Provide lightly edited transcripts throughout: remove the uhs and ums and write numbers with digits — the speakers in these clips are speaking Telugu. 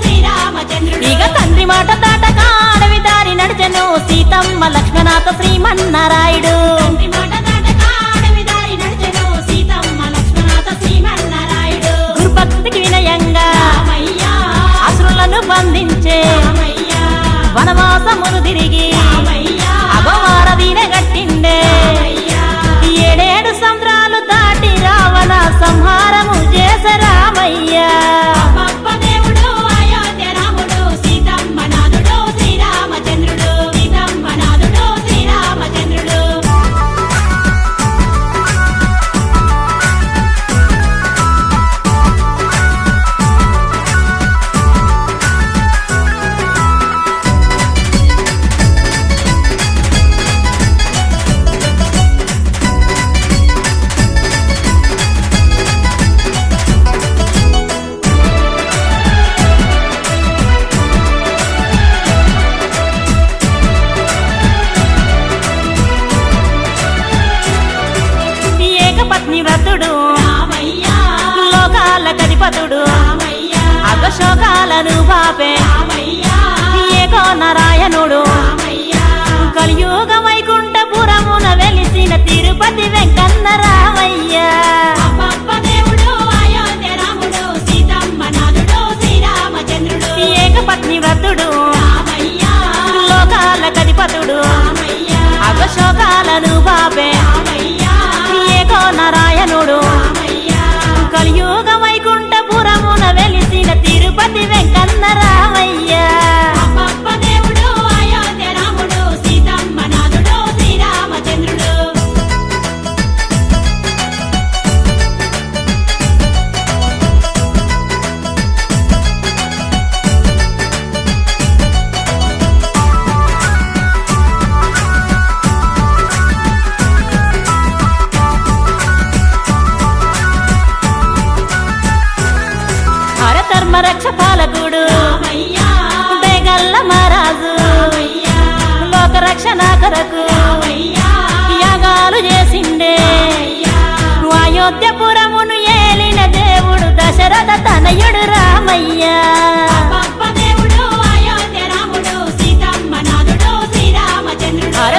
శ్రీరామచంద్రుడు. ఇక తండ్రి మాట దాటక అడవి దారి నడిచెను సీతమ్మ లక్ష్మణాథ శ్రీమన్నారాయుడు. గురుభక్తికి వినయంగా అసురులను బంధించే వనవాసమును తిరిగి అగవారదీన గట్టిండే. ఏడేడు సంద్రాలు దాటి రావణ సంహారము చేసే రామయ్య. వ్రతుడు లోకాల కధిపతుడు అగశోకాలను బాపే ఏకో నారాయణుడు. కలియుగ వైకుంఠపురమున వెలిసిన తిరుపతి వెంకన్న రామయ్య. ఏకపత్ని వ్రతుడు లోకాల కధిపతుడు అగశోకాలను బాపే ఏకో నారాయణుడు. కలియుగ వైకుంఠపురమున వెలిసిన తిరుపతి వెంకన్న రామయ్య. ధర్మరక్ష పాలకుడు బేగల్ల మహారాజు లోకరక్షణ కొరకు యాగాలు చేసిండే. అయోధ్యపురమును ఏలిన దేవుడు దశరథ తనయుడు రామయ్య.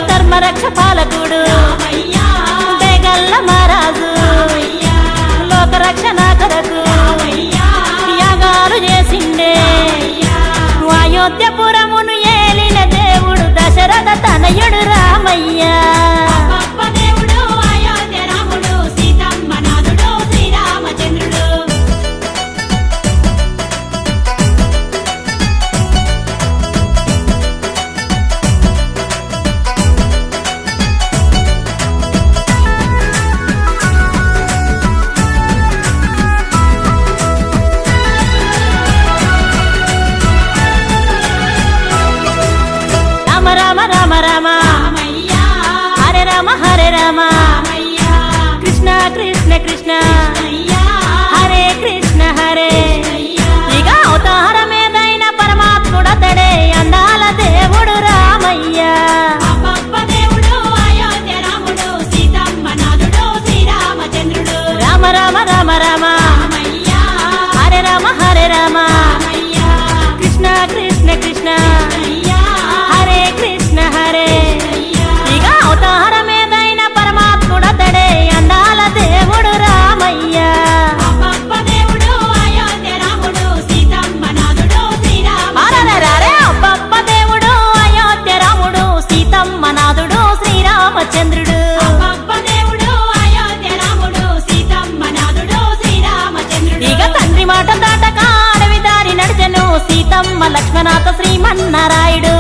ధర్మరక్ష పాలకుడు బేగల్ల మహారాజు లోకరక్షణ కొరకు చేసిండే. అయోధ్యపురమును ఏలిన దేవుడు దశరథ తనయుడు రామయ్య. హరే రామ కృష్ణ కృష్ణ కృష్ణ హరే కృష్ణ హరే. ఇక అవతారమేదైన పరమాత్ముడతడే అందాల దేవుడు రామయ్య. రామ రామ రామ రామ హరే రామ హరే రామ కృష్ణ కృష్ణ కృష్ణ హరే కృష్ణ హరే. ఇక అవతారమేదైన పరమాత్ముడతడే అందాల దేవుడు రామయ్య. అబ్బబ్బ దేవుడు అయోధ్య రాముడు సీతమ్మ నాథుడు శ్రీరామచంద్రుడు. ఇక తండ్రి మాట దాటక అడవి దారి నడిచెను సీతమ్మ లక్ష్మణాథ శ్రీమన్నారాయుడు.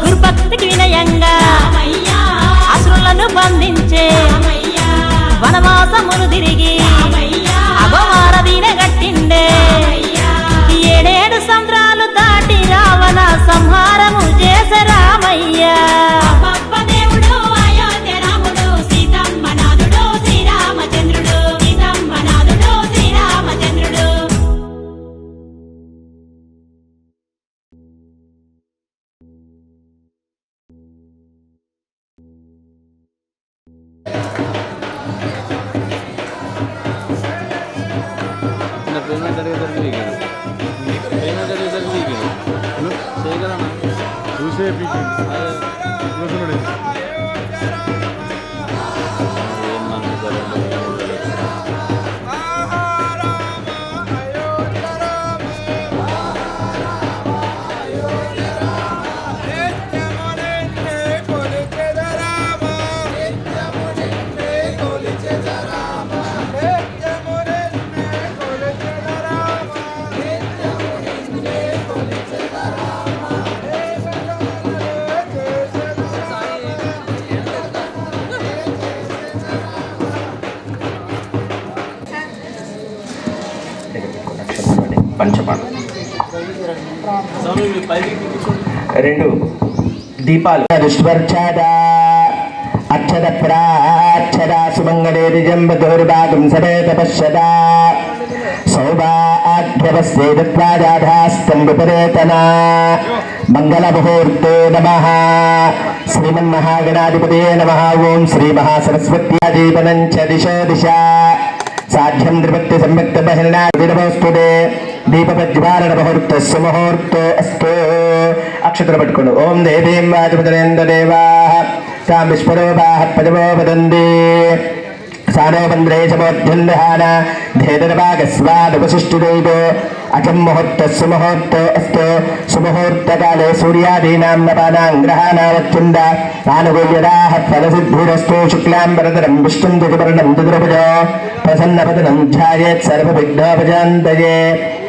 గురుభక్తికి వినయంగా అసురులను బంధించే వనవాసమును తిరిగి అగవారదీన గట్టిండే. ఏడేడు సంద్రాలు దాటి రావణ సంహారము చేసే రామయ్య. పంచపాలు 2 దీపాలు దుష్వర్చాద అక్షద ప్రాక్షద సుమంగళే దిజంబదోర్భాగం సవేత పశ్యద సౌభాగ్యవస్యేదత్వాజాధాస్తం విపరేతన మంగళముహూర్తే నమః శ్రీమన్మహాగణాధిపతయే నమః. ఓం శ్రీ మహాసరస్వత్యా జీవనం చ దిశో దిశ సాధ్యం త్రిభక్తి సంభక్త బహిర్నా విరమోస్తుతే దీపజ్వాలన ముహూర్తస్సు ముహూర్తో అస్తు. అక్షతలు పట్టుకోండి. ఓం దేవీం వాజపతరేంద్ర దేవా తాం విశ్వరూపాః పదవో వదంతి సానో మంద్రే చమోర్ధన్వహాన ధేదర్వాగస్వాదవశిష్ఠుదైదో అజం ముహూర్తస్సు ముహూర్తో అస్తు. సుముహూర్తకాలే సూర్యాదీనాం నపానాం గ్రహాణావచ్చుంద ఆనుకూల్యదాః ఫలసిద్ధిరస్తు. శుక్లాంబరధరం విష్ణుం దిగవర్ణం చతుర్భుజో ప్రసన్నపదనం ధ్యాయేత్ సర్వవిఘ్నోపశాంతయే.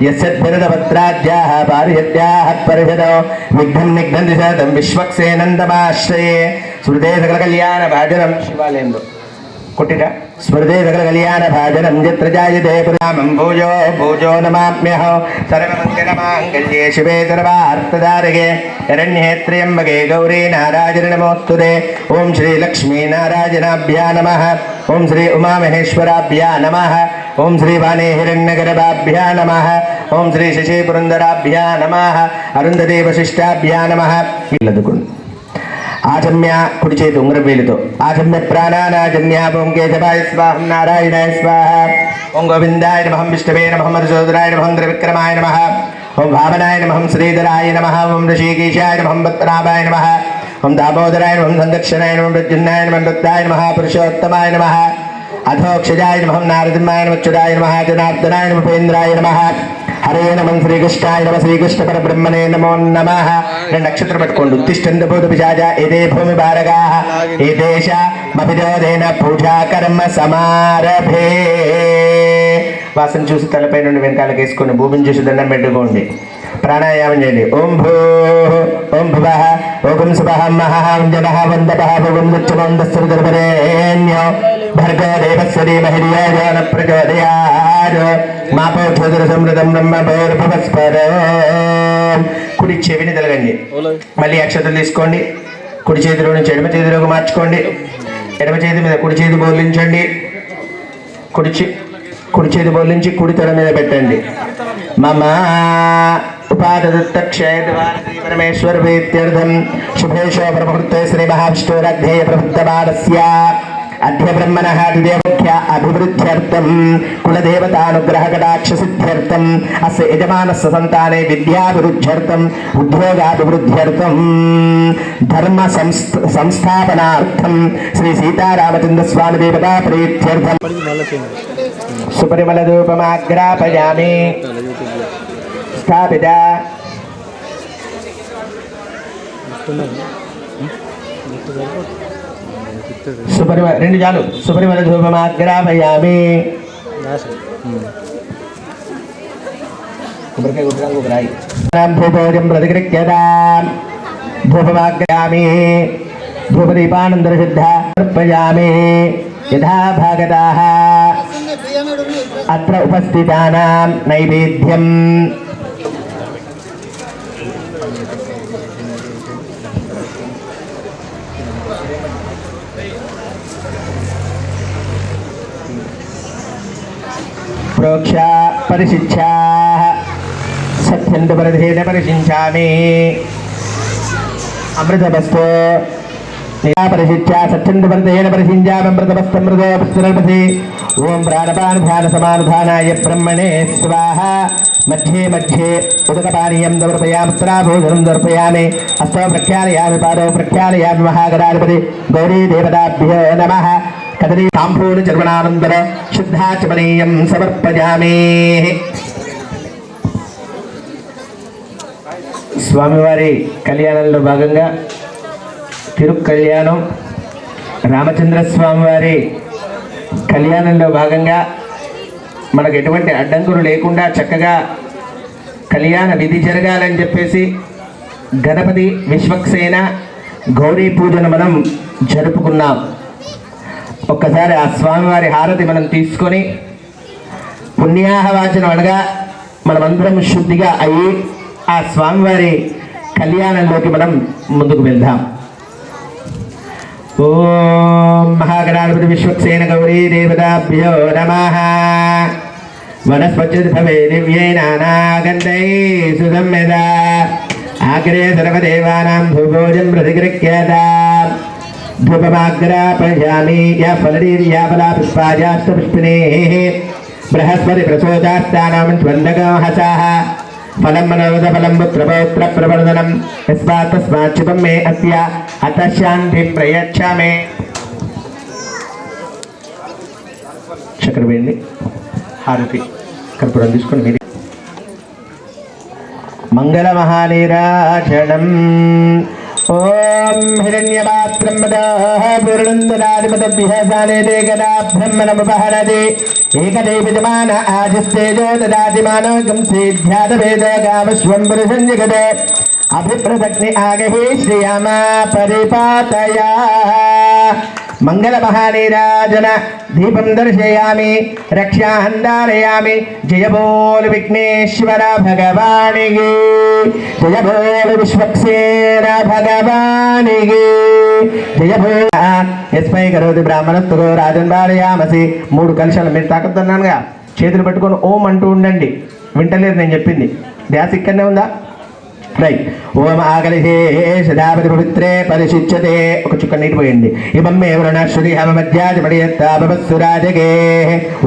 యస్యద్భిరదపత్రాద్యాః పారిజత్యాః పరిషదో విఘ్నం నిఘ్నంతి శతం విశ్వక్సేనందమాశ్రయే. స్మృతే సకల కళ్యాణ భాజనం శివాలయంలో కొట్టిట స్మృతే సకల కళ్యాణ భాజనం యత్ర జాయతే పురామం భూజో భూజో నమామ్యహం. సర్వమంగళమాంగళ్యే శివే సర్వార్థదారకే శరణ్యే త్ర్యంబకే గౌరీ నారాయణ నమోస్తుతే. ఓం శ్రీ లక్ష్మీ నారాయణాభ్యా నమః. ఓం శ్రీ ఉమామహేశ్వరాభ్యా నమః. ఓం శ్రీ వాణీ హిరణ్యగర్భాభ్యా నమః. ఓం శ్రీ శశి పురందరాభ్యా నమః. అరుంధతీ వశిష్టాభ్యా నమః. ఇల్లదుకుండు ఆజమ్య కుడి చేతి ఉంగరం వేలుతో ఆజమ్య ప్రాణానాజమ్య. ఓం కేశవాయ స్వాహం నారాయణాయ స్వాహ. ఓం గోవిందాయ నమః విష్ణవే నమః మధుసూదనాయ నమః త్రివిక్రమాయ నమః. ఓం భావనాయ నమః శ్రీధరాయ నమః. ఓం ఋషికేశాయ నమః పద్మనాభాయ నమః. ఓం దామోదరాయ నమః సందక్షిణాయ నమః ప్రద్యుమ్నాయ నమః దత్తాయ నమః పురుషోత్తమాయ నమః. అధోక్షజాయ నమః నారసింహాయ నమః అచ్యుతాయ నమః జనార్దనాయ నమః ఉపేంద్రాయ నమః. హరే నమః శ్రీకృష్ణాయ నమః శ్రీకృష్ణ పరబ్రహ్మణే నమో నమః. 2 నక్షత్రం పట్టుకోండి. ఉత్తిష్టంత భూత పిశాచ ఏదే భూమి భారగాః ఏదేశ మభిరోధేన పూజా కర్మ సమారభే. వాసన చూసి తలపై నుండి వెనకాలకు వేసుకొని భూమిని చూసి దండం పెట్టుకోండి. ప్రాణాయామం చేయండి. ఓం భూ ఓం భువః ఓం శుభః మహః జనః వందపః భువం దచ్చమందస్సుదర్పరేణ్యో భర్గో దేవస్య ధీమహి ధియో యో న ప్రచోదయాత్. మాపో క్షుద్ర సమృతం బ్రహ్మ భోర్భువస్పరో. కుడి చెవిని తలగండి. మళ్ళీ అక్షతలు తీసుకోండి. కుడి చేతిలో నుంచి ఎడమ చేతిలోకి మార్చుకోండి. ఎడమ చేతి మీద కుడి చేతి బోర్లించండి. కుడి చేతి బోర్లించి కుడి తల మీద పెట్టండి. మమ ఉపాదత్తక్షయద్వార శ్రీ పరమేశ్వర ప్రీత్యర్థం శుభే శోభముహూర్తే శ్రీ మహావిష్ణురధ్యేయ ప్రబుద్ధమానస్య అద్య బ్రహ్మణః ద్విదేవఖ్య అభివృద్ధ్యర్థం కులదేవతానుగ్రహ కటాక్ష సిద్ధ్యర్థం అస్య యజమానస్య సంతానే విద్యాభివృద్ధ్యర్థం ఉద్యోగాభివృద్ధ్యర్థం ధర్మ సంస్థాపనార్థం శ్రీ సీతారామచంద్ర స్వామి దేవతా ప్రీత్యర్థం సుపరిమళ ధూపమాగ్రాపయామి. స్థాపిత సుపరిమళ 2 చాలు. సుపరిమళ ధూపమాగ్రాపయామి. కొబ్బరికాయ కొట్టడానికి ఒక రాయి. భూభోజం ప్రతిగృహ్యతాం ధూపమాగ్రామి. ధూపదీపానందరసిద్ధ అర్పయామి. యథా భాగతాః అత్ర ఉపస్థితానాం నైవేద్యం. ప్రోక్ష పరిశిక్షా సత్యంతు పరిధేన పరిశించామి. అమృతవస్తు పరిశిత్య సచ్చందు పరితేన పరిశించామృతమస్తమృతోపి ఓం ప్రాణపానధాన సమానధానాయ బ్రహ్మణే స్వాహ మధ్యే మధ్యే ఉదకపానీయం దౌర్పయాముత్రాభోజనం దౌర్పయామి హస్తో ప్రఖ్యాలయామి పాదౌ ప్రఖ్యాలయామి మహాగణాధిపతి గౌరీ దేవతాభ్యో నమః కదలీ తాంబూల చర్వణానందర శుద్ధాచమనీయం సమర్పయామి. స్వామివారి కళ్యాణంలో భాగంగా తిరుకళ్యాణం రామచంద్రస్వామి వారి కళ్యాణంలో భాగంగా మనకు ఎటువంటి అడ్డంకులు లేకుండా చక్కగా కళ్యాణ విధి జరగాలని చెప్పేసి గణపతి విశ్వక్సేన గౌరీ పూజను మనం జరుపుకున్నాం. ఒక్కసారి ఆ స్వామివారి హారతి మనం తీసుకొని పుణ్యాహవాచనం అనగా మనమందరం శుద్ధిగా అయ్యి ఆ స్వామివారి కళ్యాణంలోకి మనం ముందుకు వెళ్దాం. ఓం మహాగణాధిపతి విశ్వక్సేన గౌరీ దేవతాభ్యో నమః. వనస్పత్యుద్భవే దివ్యై నానాగంధై సుసంయద ఆగ్రే సర్వదేవానాం భూభోజం ప్రతిగృహ్యత ధూపమాగ్రాపయామి యా ఫలదీర్యా ఫలా పుష్పాజాస్త పుష్పిణేః బృహస్పతి ప్రచోదాస్తానాం త్వందగోహసాః ఫలం మనోరథ ఫలం పుత్రపౌత్ర ప్రవర్ధనం యస్మాత్ తస్మాత్ శుభం మే అద్య అతః శాంతిం ప్రయచ్ఛామి. చక్కెర వేయండి, హారతి కర్పూరం తీసుకొని మీరు మంగళ మహానీరాజనం. ఓం హిరణ్యపాత్రం పూర్ణందరాధిపతభ్యసానేదే గదా బ్రహ్మణముపహరతి ఏకదే విద్యమాన ఆజస్తేజో దదాతి మానోగం సిద్ధ్యాదవేద గామశ్వం పురుషం జగదే అభిప్రదగ్ని ఆగహి శ్రీయామ పరిపాతయా. మంగళ మహానీరాజన దీపం దర్శయామి రక్షాహం ధారయామి. జయ బోల్ విఘ్నేశ్వర భగవానికి, జయ బోల్ విశ్వక్సేన భగవానికి, జయ బోల్. ఎస్పై కరోతి బ్రాహ్మణస్తు రాజన్ భారయామసి. 3 కలశాలు మీరు తాకుతున్నానుగా చేతులు పట్టుకొని ఓం అంటూ ఉండండి. వింటలేదు నేను చెప్పింది, ధ్యాస ఇక్కడనే ఉందా? రైట్. ఓం ఆకలిషే సదాపతి పవిత్రే పరిశుచ్యతే. ఒక చుక్క నీటి పోయండి. ఇమం మే వృణశ్రుతి హమ మధ్యాజమడియత్తాపవస్సురాజగే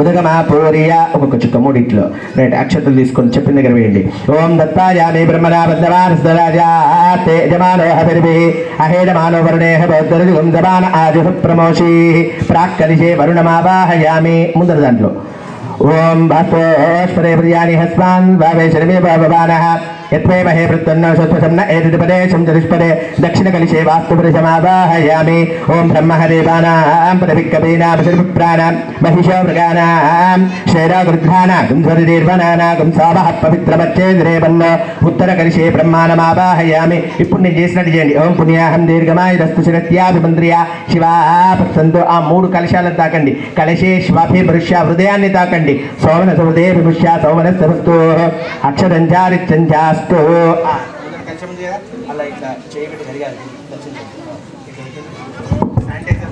ఉదగమాపూర్య. ఒక్కొక్క చుక్క మూడిట్లో. రైట్. అక్షతలు తీసుకొని చెప్పిన దగ్గర వేయండి. ఓం దత్తాయామి బ్రహ్మణాబద్ధమానస్తరాజాతే యజమానో హవిర్భిః అహేడమానో వరుణేః బౌద్ధరుగం దమాన ఆజుః ప్రమోషీః ప్రాక్కలిషే వరుణమావాహయామి. ముందర దాంట్లో ఓం భాస్వస్పదే ప్రియాని హస్మాన్ భావే శరమే భవానః యత్వే మహే ప్రత్యన్న సత్వసన్న ఏతపదే సంచరిష్పదే దక్షిణ కలిశే వాస్తు పురుషమావాహయామి. ఓం బ్రహ్మహదేవానాం పదవిక్కపీనాం శిల్ప్రాణాం మహిషో మృగానాం శ్రేరాగృధ్రానాగం ధ్వరిదీర్వనానాగం సావహ పవిత్రమచ్చేద్రేవన్న ఉత్తర కలిశే బ్రహ్మాణమావాహయామి. ఇప్పుడు నేను చేసినట్టు చేయండి. ఓం పుణ్యాహం దీర్ఘమాయురస్తు శిరత్యాభిమంత్రియా శివా పత్సంతో. ఆ 3 కలశాలను తాకండి. కలశే శ్వాభి పురుష్య హృదయాన్ని తాకండి. సోమన హృదయ విముష్య సోమన సమస్తు అక్షరంచారిత్యంచాస్తు. అలా ఇట్లా చేయబెట్టి జరిగాలి.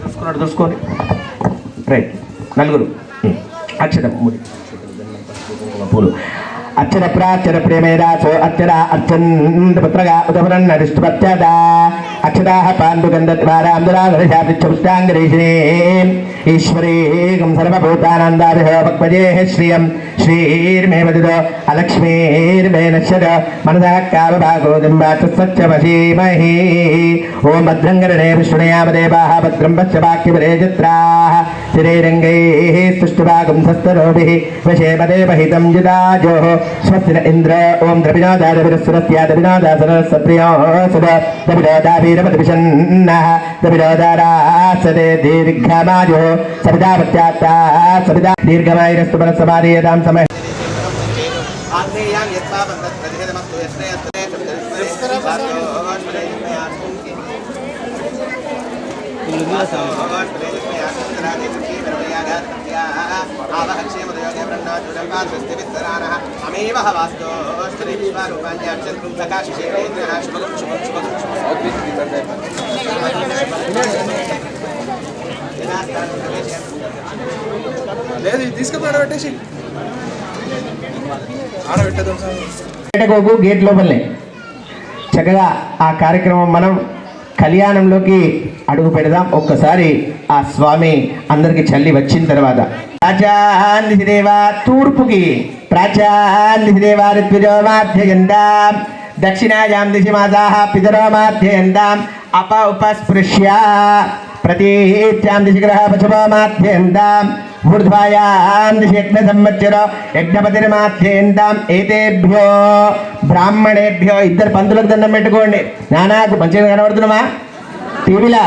చూసుకున్నాడు చూసుకొని. రైట్. 4 అక్షరం పూలు. అక్షర ప్రాక్షర ప్రేమేరాసో అక్షర అర్చంత పుత్రగా ఉదమరన్నరిష్టుపత్యద అక్షరాః పాండుగంధద్వారాంధరాగరశాపిచ్చపుష్టాంగరీషిణే ఈశ్వరీగం సర్వభూతానందాభిః భక్పజేః శ్రియం శ్రీర్మే వదిదో అలక్ష్మీర్మే నశ్యత మనసః కామభాగోదింబాచస్సత్యమసీమహి. ఓం భద్రంగరణే విష్ణుయామదేవాః భద్రం పశ్యవాక్యపరేజత్రాః శిరైరంగైః స్తుష్టుభాగం సస్తరోభిః వశేమదేవహితం జిదాజోః స్వస్తి ఇంద్ర. ఓం ద్రవిణోదాదవిరస్వరస్యాదవినోదాసరస్ప్రియోసుద దవినోదావీరపతిభిషన్నః దవినోదారాసదే దీర్ఘమాజో సవితాపత్యాత్తా సవితా దీర్ఘమాయురస్తు మనస్సమాధీయతాం సమయ. గేట్ లోపలనే చక్కగా ఆ కార్యక్రమం మనం కళ్యాణంలోకి అడుగు పెడదాం. ఒక్కసారి ఆ స్వామి అందరికి చల్లి వచ్చిన తర్వాత ప్రాచాన్నిదేవా తూర్పుకి ప్రాచాన్నిదేవా ఋత్విజోమాధ్యయంతాం దక్షిణాయాం దిశి మాసాః పితరోమాధ్యయంతాం అప ఉపస్పృశ్య ప్రతీత్యాం దిశి గ్రహ పశుభోమాధ్యయంతాం ఊర్ధ్వాయాం దిశి యజ్ఞ సంవత్సరో యజ్ఞపతిర్మాధ్యయంతాం ఏతేభ్యో బ్రాహ్మణేభ్యో. ఇద్దరు పంతులకు దండం పెట్టుకోండి. నానాకు మంచిగా కనబడుతున్నామా? టీవీలా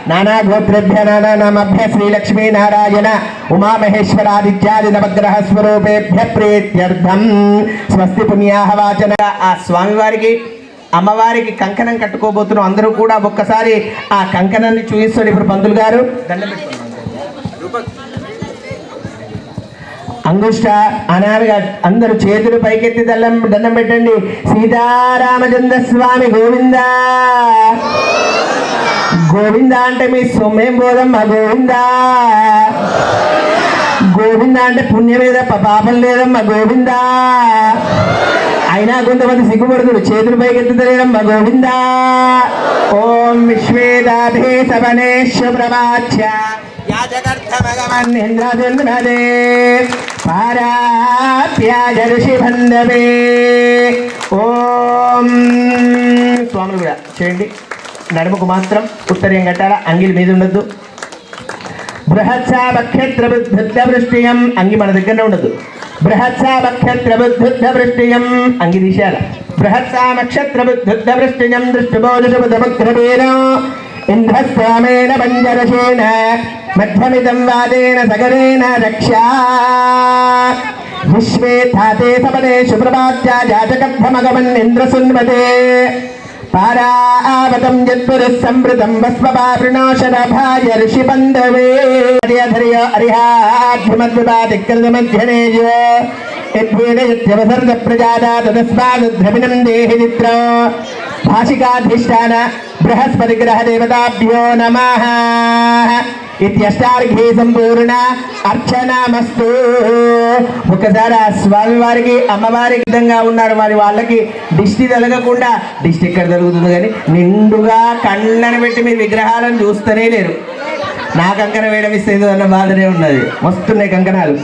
నానా గోత్రేభ్య నానా నామభ్య శ్రీలక్ష్మీ నారాయణ ఉమామహేశ్వరాదిత్యాది నవగ్రహ స్వరూపేభ్య ప్రీత్యర్థం స్వస్తి పుణ్యాహ వాచన. ఆ స్వామివారికి అమ్మవారికి కంకణం కట్టుకోబోతున్నాం. అందరూ కూడా ఒక్కసారి ఆ కంకణాన్ని చూపిస్తాడు ఇప్పుడు పంతులు గారు. దండం పెట్టుకోండి. అంగుష్ట అనారుగా అందరూ చేతులు పైకెత్తి దండం పెట్టండి. సీతారామచంద్ర స్వామి గోవింద గోవింద అంటే మీ సొమ్మేం పోదమ్మా. గోవిందా గోవింద అంటే పుణ్యం ఏదప్ప పాపం లేదమ్మా. గోవిందా అయినా కొంతమంది సిగ్గుపడుతున్నారు, చేతులు పైకెత్తుతలేదమ్మా. గోవిందా. ఓం విశ్వేదాభే సవనేశ్వ ప్రభాచ్య యాజకర్థమగమన్నింద్రజన్మదే పారాప్యాజ ఋషిబంధవే. ఓం స్వాములు కూడా చేయండి. నడుముకు మాత్రం ఉత్తరీయం కట్టాల, అంగిలి మీద ఉండద్దు. బృహత్సాపక్షత్రబుద్ధ వృష్టియం, అంగి మన దగ్గరనే ఉండదు. బృహత్సాపక్షత్రబుద్ధ వృష్టియం, అంగి తీసేయాల. బృహత్సామక్షత్రబుద్ధ వృష్టియం దృష్టిబోధుషముద్రమగ్రవేణ ఇంద్రస్వామేన పంజరశేన మధ్యమిదం వాదేన సగరేణ రక్షా విశ్వే ధాతే సపదే శుభ్రపాత్య జాతకర్థమగమన్నింద్రసున్మతే పారావతం యత్పురుః సంవృతం వస్వపావృణోషరభాయ ఋషిబంధవే. అరిహధర్యో యద్వేద యత్యవసర్ద ప్రజాదా తదస్మాద్ద్రవిణం దేహి నిద్ర. భాషికాధిష్టాన బృహస్పతి గ్రహ దేవతాభ్యో నమః ఇత్యష్టార్ఘీ సంపూర్ణ అర్చనామస్తు. ఒకసారి ఆ స్వామి వారికి అమ్మవారికి విధంగా ఉన్నారు. మరి వాళ్ళకి దిష్టి తొలగకుండా, దిష్టి ఎక్కడ తొలుగుతుంది కానీ నిండుగా కళ్ళను పెట్టి మీరు విగ్రహాలను చూస్తూనే లేరు. నా కంకణ వేయడం ఇస్తుంది అన్న బాధనే ఉన్నది. వస్తున్నాయి కంకణాలు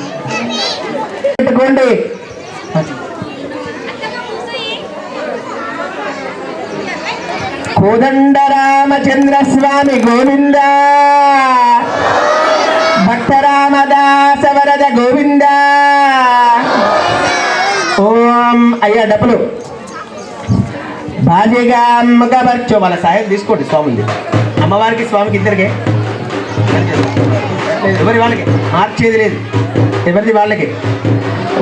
పెట్టుకోండి. కోదండ రామచంద్ర స్వామి గోవింద, భక్తరామదాస వరద గోవింద. ఓం అయ్యా డబ్బులు భార్యగా అమ్మకబర్చో. వాళ్ళ సాయం తీసుకోండి స్వాముంది. అమ్మవారికి స్వామికి ఇద్దరికే, ఎవరి వాళ్ళకి మార్చేది లేదు, ఎవరిది వాళ్ళకి.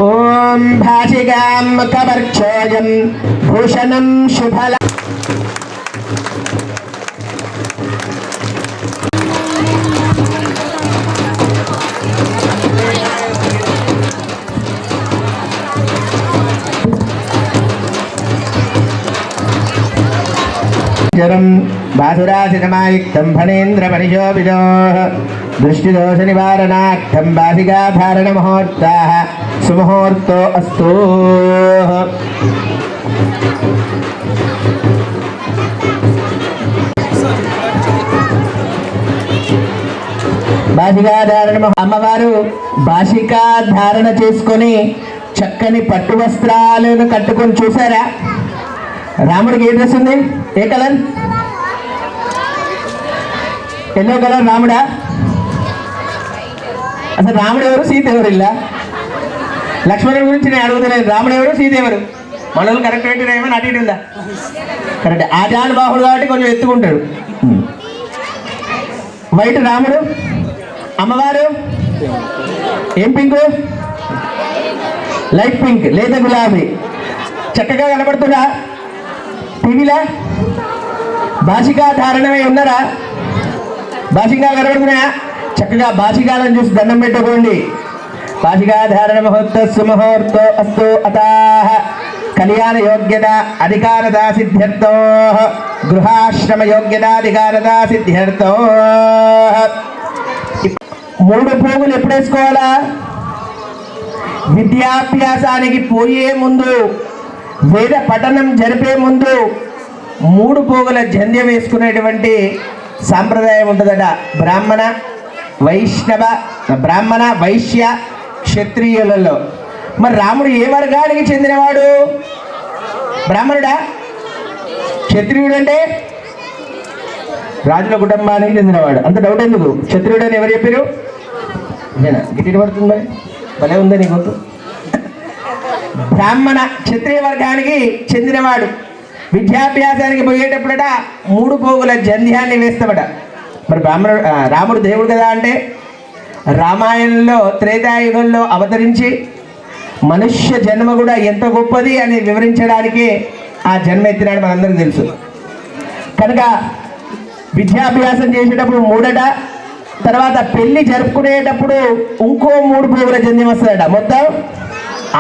ఓం భాషిగా అమ్మకబర్చోయం భూషణం శుభల. బాసురాశితమాయుక్తం ఫణేంద్ర పరిశోభితో దృష్టిదోష నివారణార్థం బాసికాధారణ ముహూర్తా సుముహూర్తో అస్తు. బాసికాధారణ అమ్మవారు బాసికాధారణ చేసుకొని చక్కని పట్టు వస్త్రాలను కట్టుకొని చూసారా? రాముడికి ఏ డ్రెస్ ఉంది? ఏ కలర్? ఎల్లో కలర్ రాముడా? అసలు రాముడు ఎవరు, సీత ఎవరు? ఇలా లక్ష్మణుడి గురించి నేను అడుగుతున్నాను. రాముడు ఎవరు, సీత ఎవరు? మనోళ్ళు కరెక్ట్ పెట్టినేమో అటు ఇటు ఉందా? కరెక్ట్. ఆజాను బాహుడు కాబట్టి కొంచెం ఎత్తుకుంటాడు. వైట్ రాముడు, అమ్మవారు ఏం పింకు? లైట్ పింక్ లేదా గులాబీ. చక్కగా కనబడుతుందా టీవీలా? బాసికా ధారణమై ఉన్నారా? బాసికా కనబడుతున్నాయా? చక్కగా బాసికాలను చూసి దండం పెట్టుకోండి. బాసికా ధారణ ముహూర్తస్సు ముహూర్తో అస్తు అతాః కళ్యాణ యోగ్యత అధికారదా సిద్ధ్యర్థో గృహాశ్రమ యోగ్యతాధికారదా సిద్ధ్యర్థో. 3 పోగులు ఎప్పుడు వేసుకోవాలా? విద్యాభ్యాసానికి పోయే ముందు, వేద పఠనం జరిపే ముందు 3 పోగుల జంధ్యం వేసుకునేటువంటి సాంప్రదాయం ఉంటుందట. బ్రాహ్మణ వైశ్య క్షత్రియులలో. మరి రాముడు ఏ వర్గానికి చెందినవాడు? బ్రాహ్మణుడా? క్షత్రియుడు అంటే రాజుల కుటుంబానికి చెందినవాడు. అంత డౌట్ ఎందుకు? క్షత్రియుడు అని ఎవరు చెప్పారు? గిట్టి పడుతుంది మరి, భలే ఉందా నీ గొంతు. బ్రాహ్మణ క్షత్రియ వర్గానికి చెందినవాడు. విద్యాభ్యాసానికి పోయేటప్పుడట 3 పోగుల జంధ్యాన్ని వేస్తామట. మరి రాముడు దేవుడు కదా అంటే, రామాయణంలో త్రేతాయుగంలో అవతరించి మనుష్య జన్మ కూడా ఎంత గొప్పది అని వివరించడానికి ఆ జన్మ ఎత్తినాడు మనందరికీ తెలుసు. కనుక విద్యాభ్యాసం చేసేటప్పుడు 3 తర్వాత పెళ్లి జరుపుకునేటప్పుడు ఇంకో 3 పోగుల జంధ్యం వస్తుందట. మొత్తం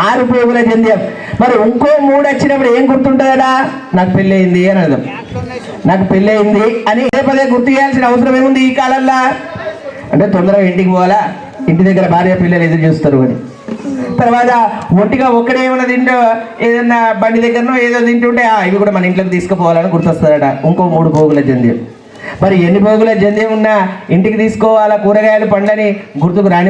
6 పోగుల జంధ్యం. మరి ఇంకో 3 వచ్చినప్పుడు ఏం గుర్తుంటుందడా? నాకు పెళ్ళి అయింది అని అర్థం. నాకు పెళ్ళి అయింది అని పదే గుర్తు చేయాల్సిన అవసరం ఏముంది ఈ కాలంలో? అంటే తొందరగా ఇంటికి పోవాలా, ఇంటి దగ్గర భార్య పిల్లలు ఎదురు చూస్తారు అని. తర్వాత ఒంటిగా ఒక్కడే ఏమైనా తింటూ ఏదన్నా బండి దగ్గరనో ఏదో తింటుంటే ఇవి కూడా మన ఇంట్లోకి తీసుకుపోవాలని గుర్తొస్తాడట. ఇంకో 3 పోగుల జంధ్యం. మరి ఎన్ని పోగుల జంధ్యం ఉన్నా ఇంటికి తీసుకోవాలా కూరగాయలు పండ్లని గుర్తుకు రాని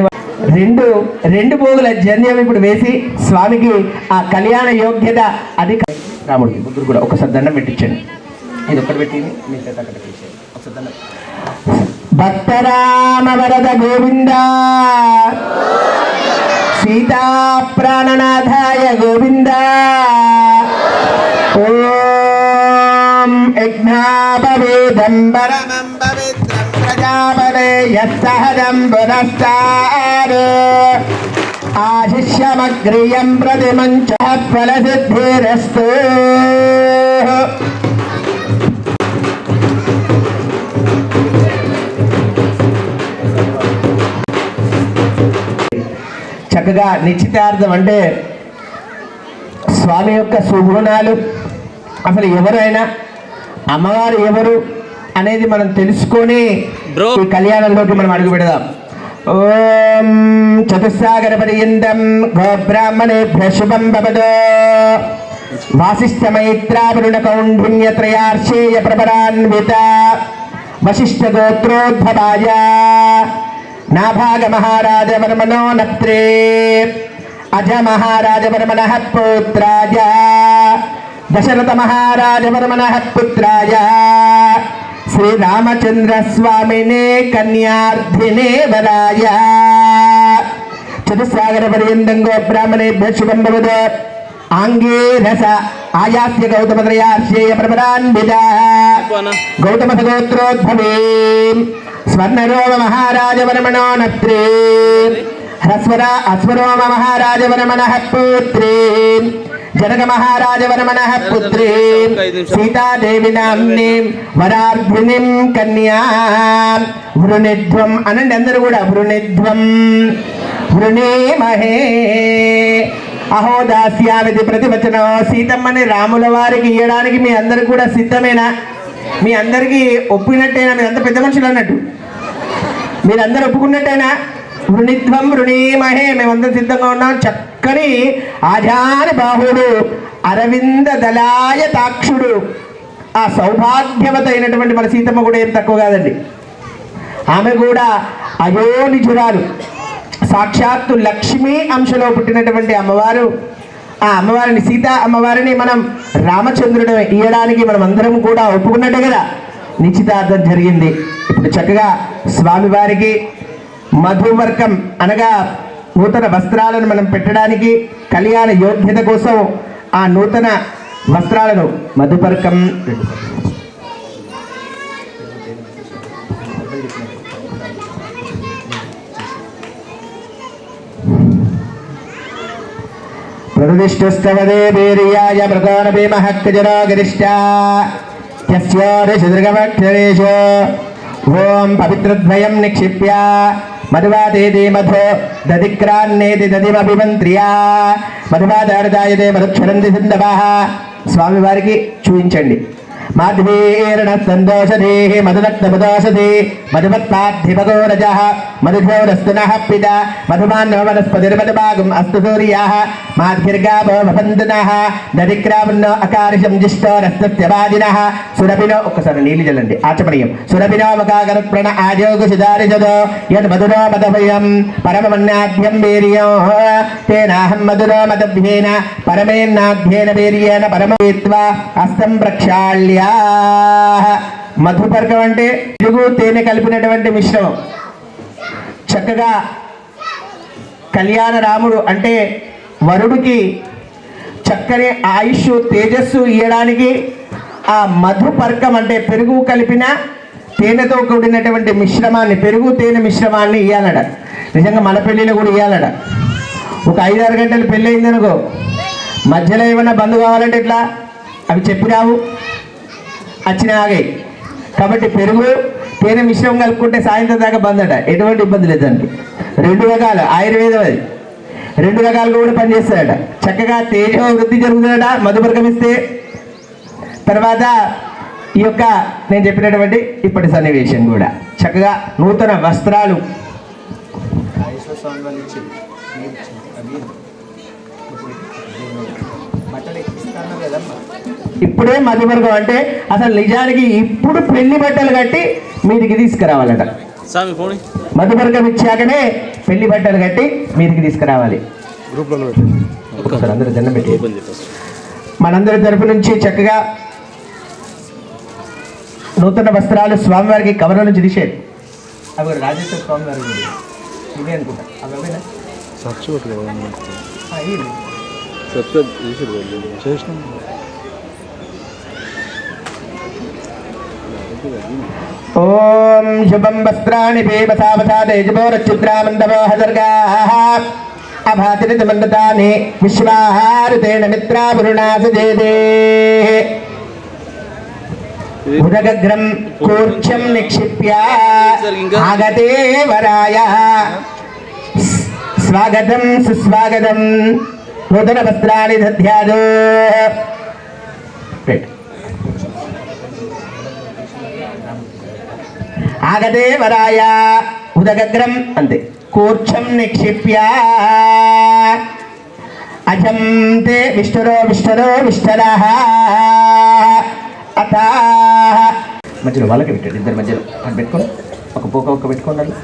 2 పోగుల జంధ్యం ఇప్పుడు వేసి స్వామికి ఆ కళ్యాణ యోగ్యత అది రాముడికి ముగ్గురు కూడా ఒకసారి దండం పెట్టించండి. ఇది ఒక్కటి పెట్టింది మీ చేత అక్కడ పెట్టించండి. ఒకసారి దండం. భక్తరామ వరద గోవింద సీతా ప్రాణనాథాయ గోవింద. ఓం యజ్ఞాపవేదం పరమం పవిత్రం ప్రజాపదే యత్సహజం పునస్తార్ ఆశిష్యమగ్రియం ప్రతిమంచ ఫలసిద్ధిరస్తు. చక్కగా నిశ్చితార్థం అంటే స్వామి యొక్క సుగుణాలు, అసలు ఎవరైనా అమ్మవారు ఎవరు అనేది మనం తెలుసుకొని ఈ కళ్యాణంలోకి మనం అడుగు పెడదాం. ఓం చతుస్సాగర పర్యంతం గోబ్రాహ్మణేభ్యః శుభం భవతు. వాసిష్ఠమైత్రావరుణ కౌండిన్యత్రయార్షేయ ప్రపరాన్విత వశిష్ఠ గోత్రోద్భవాయ నాభాగ మహారాజ వర్మణో నత్రే అజ మహారాజ వర్మణః పుత్రాయ దశరథ మహారాజ వర్మణః పుత్రాయ శ్రీరామచంద్ర స్వామినే కన్యార్థినే వరాయ. చతుస్సాగర పర్యంతం గోబ్రాహ్మణేభ్యః శుభం భవతు. ఆంగే రస ఆయాస్య గౌతమత్రయార్షేయ ప్రపరాన్విత గౌతమ గోత్రోద్భవే స్వర్ణరోమ మహారాజ వర్మణో నత్రే అశ్వరోమ మహారాజ వర్మణః పుత్రే జనక మహారాజ వర్మణః పుత్రే సీతాదేవి నామ్నీం వరార్ధినిం కన్యా వృణిధ్వం అనండి అందరూ కూడా. వృణిధ్వం వృణీమహే అహో దాస్యామితి ప్రతివచనం. సీతమ్మని రాముల వారికి ఇవ్వడానికి మీ అందరికి కూడా సిద్ధమేనా? మీ అందరికీ ఒప్పినట్టేనా? మీరంతా పెద్ద మనుషులు అన్నట్టు మీరందరూ ఒప్పుకున్నట్టేనా? వృణిధ్వం వృణీమహే, మేమందరం సిద్ధంగా ఉన్నాం. చక్కని ఆజాని బాహుడు అరవింద దళాయ తాక్షుడు ఆ సౌభాగ్యవత అయినటువంటి మన సీతమ్మ కూడా ఏం తక్కువ కాదండి. ఆమె కూడా అయోనిజురాలు, సాక్షాత్తు లక్ష్మీ అంశలో పుట్టినటువంటి అమ్మవారు. ఆ అమ్మవారిని సీతా అమ్మవారిని మనం రామచంద్రుడు ఇయ్యడానికి మనం అందరం కూడా ఒప్పుకున్నట్టే కదా. నిశ్చితార్థం జరిగింది. ఇప్పుడు చక్కగా స్వామివారికి మధువర్కం అనగా నూతన వస్త్రాలను మనం పెట్టడానికి కళ్యాణ యోగ్యత కోసం ఆ నూతన వస్త్రాలను మధుపర్కం ప్రతిష్ఠస్తవదే వీర్యాయ ప్రధానభీ మహక్కజరా గరిష్ట యస్యోరిషదృగమక్షరేషు ఓం పవిత్రద్వయం నిక్షిప్య మధువాదేది మధు దధిక్రాన్నేది దధిమభిమంత్రియా మధువాదార్థాయతే మధుక్షరంతి సింధవః. స్వామివారికి చూపించండి. మాధ్వీర్ణ సందోషదే మధునక్తమదోషదే మధుమత్పార్థిపగోరజః మధుఘోరస్తునః పిత మధుమాన్నో వనస్పతిర్మధుభాగం అస్తు సూర్యాః మాధ్యర్గాభో భవంతునః దరిక్రావన్నో అకారిషం జిష్టోరస్తత్యవాదినః సురభినో ఒక్కసారి నీళ్ళు చల్లండి ఆచమనీయం సురభినో మకాగరత్ప్రణ ఆజోగు సిదారిజదో యద్ మధురో మదభయం పరమమన్నాధ్యం వీర్యో తేనాహం మధురో మదభ్యేన పరమేన్నాధ్యేన వీర్యేన పరమేత్వా హస్తం ప్రక్షాళ్య. మధుపర్కం అంటే పెరుగు తేనె కలిపినటువంటి మిశ్రమం. చక్కగా కళ్యాణ రాముడు అంటే వరుడికి చక్కని ఆయుష్ తేజస్సు ఇవ్వడానికి ఆ మధుపర్కం అంటే పెరుగు కలిపిన తేనెతో కూడినటువంటి మిశ్రమాన్ని పెరుగు తేనె మిశ్రమాన్ని ఇవ్వాలట. నిజంగా మన పెళ్ళిలో కూడా ఇవ్వాలట. ఒక 5-6 గంటలు పెళ్ళి అయిందనుకో మధ్యలో ఏమైనా బంధు కావాలంటే ఎట్లా అవి చెప్పిరావు వచ్చిన ఆగాయి. కాబట్టి పెరుగు తేనె మిశ్రమం కలుపుకుంటే సాయంత్రం దాకా బందట, ఎటువంటి ఇబ్బంది లేదు దానికి. 2 రకాలు ఆయుర్వేదం అది 2 రకాలుగా కూడా పనిచేస్తాడట. చక్కగా తేజో వృద్ధి జరుగుతుందట మధుపర్కం ఇస్తే. తర్వాత ఈ యొక్క నేను చెప్పినటువంటి ఇప్పటి సన్నివేశం కూడా చక్కగా నూతన వస్త్రాలు ఇప్పుడే మధుపర్కం అంటే అసలు నిజానికి ఇప్పుడు పెళ్లి బట్టలు కట్టి మీదికి తీసుకురావాలట. మధుపర్కం ఇచ్చాకనే పెళ్లి బట్టలు కట్టి మీదికి తీసుకురావాలి. అందరూ దండం పెట్టి మనందరి తరపు నుంచి చక్కగా నూతన వస్త్రాలు స్వామివారికి కవర్ నుంచి తీసేది. అవి రాజేశ్వర స్వామి వారి ఇవే అనుకుంటా. అవి అవేనా ఓం శుభం వస్త్రాణి పేమసావసాదేజబోరచిద్రామందవో హదర్గాః అభాతిరిత మండతాని విశ్వాహారుతేన మిత్రాపురుణాసజేదే ఉదగగ్రం కూర్చం నిక్షిప్య ఆగతే వరాయ స్వాగతం సుస్వాగతం నూతన వస్త్రాన్ని దధ్యాదో. ఆగతే వరాయ ఉదగగ్రం అంతే కూర్చం నిక్షిప్య అజం తే విష్ణురో విష్ణురో విష్ణరః అథ మధ్యలో వాళ్ళకి పెట్టండి. ఇద్దరు మధ్యలో అని పెట్టుకొని ఒక్క పెట్టుకోండి.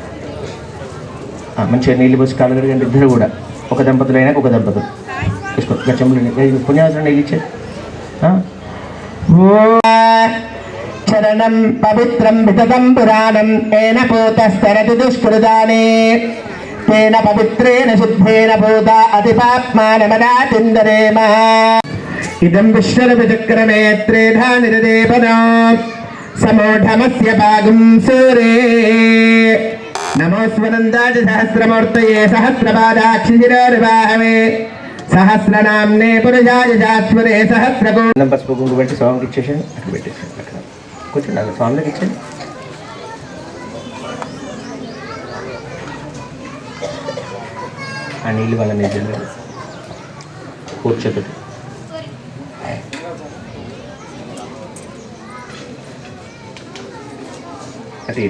మంచిగా నీళ్ళు పోసి కాళ్ళు కడిగండి. ఇద్దరు కూడా ఒక దంపతులు అయినా ఒక దంపతులు తీసుకో గచ్చములు పుణ్యావసరం నీళ్ళు ఇచ్చేది. చరణం పవిత్రం వితతం పురాణం ఏన పూతస్తరతి దుష్కృతాని తేన పవిత్రేణ శుద్ధేన భూత అతిపాప్మానమనాతిందరేమ. ఇదం విశ్వరవిచక్రమే త్రేధా నిరదేపనా సమోఢమస్య భాగం సూరే నమోస్వనందాజ సహస్రమూర్తయే సహస్రపాదాక్షిశిరోర్వాహవే సహస్రనామ్నే పురుషాయ శాశ్వతే సహస్రకో. పసుపు కుంకు పెట్టి స్వామికి ఇచ్చేసాను. అక్కడ పెట్టేసాను. అక్కడ కూర్చోండి. అక్కడ స్వామికి ఇచ్చాను. ఆ నీళ్ళు వాళ్ళ నిజంగా కూర్చోతోటి అటు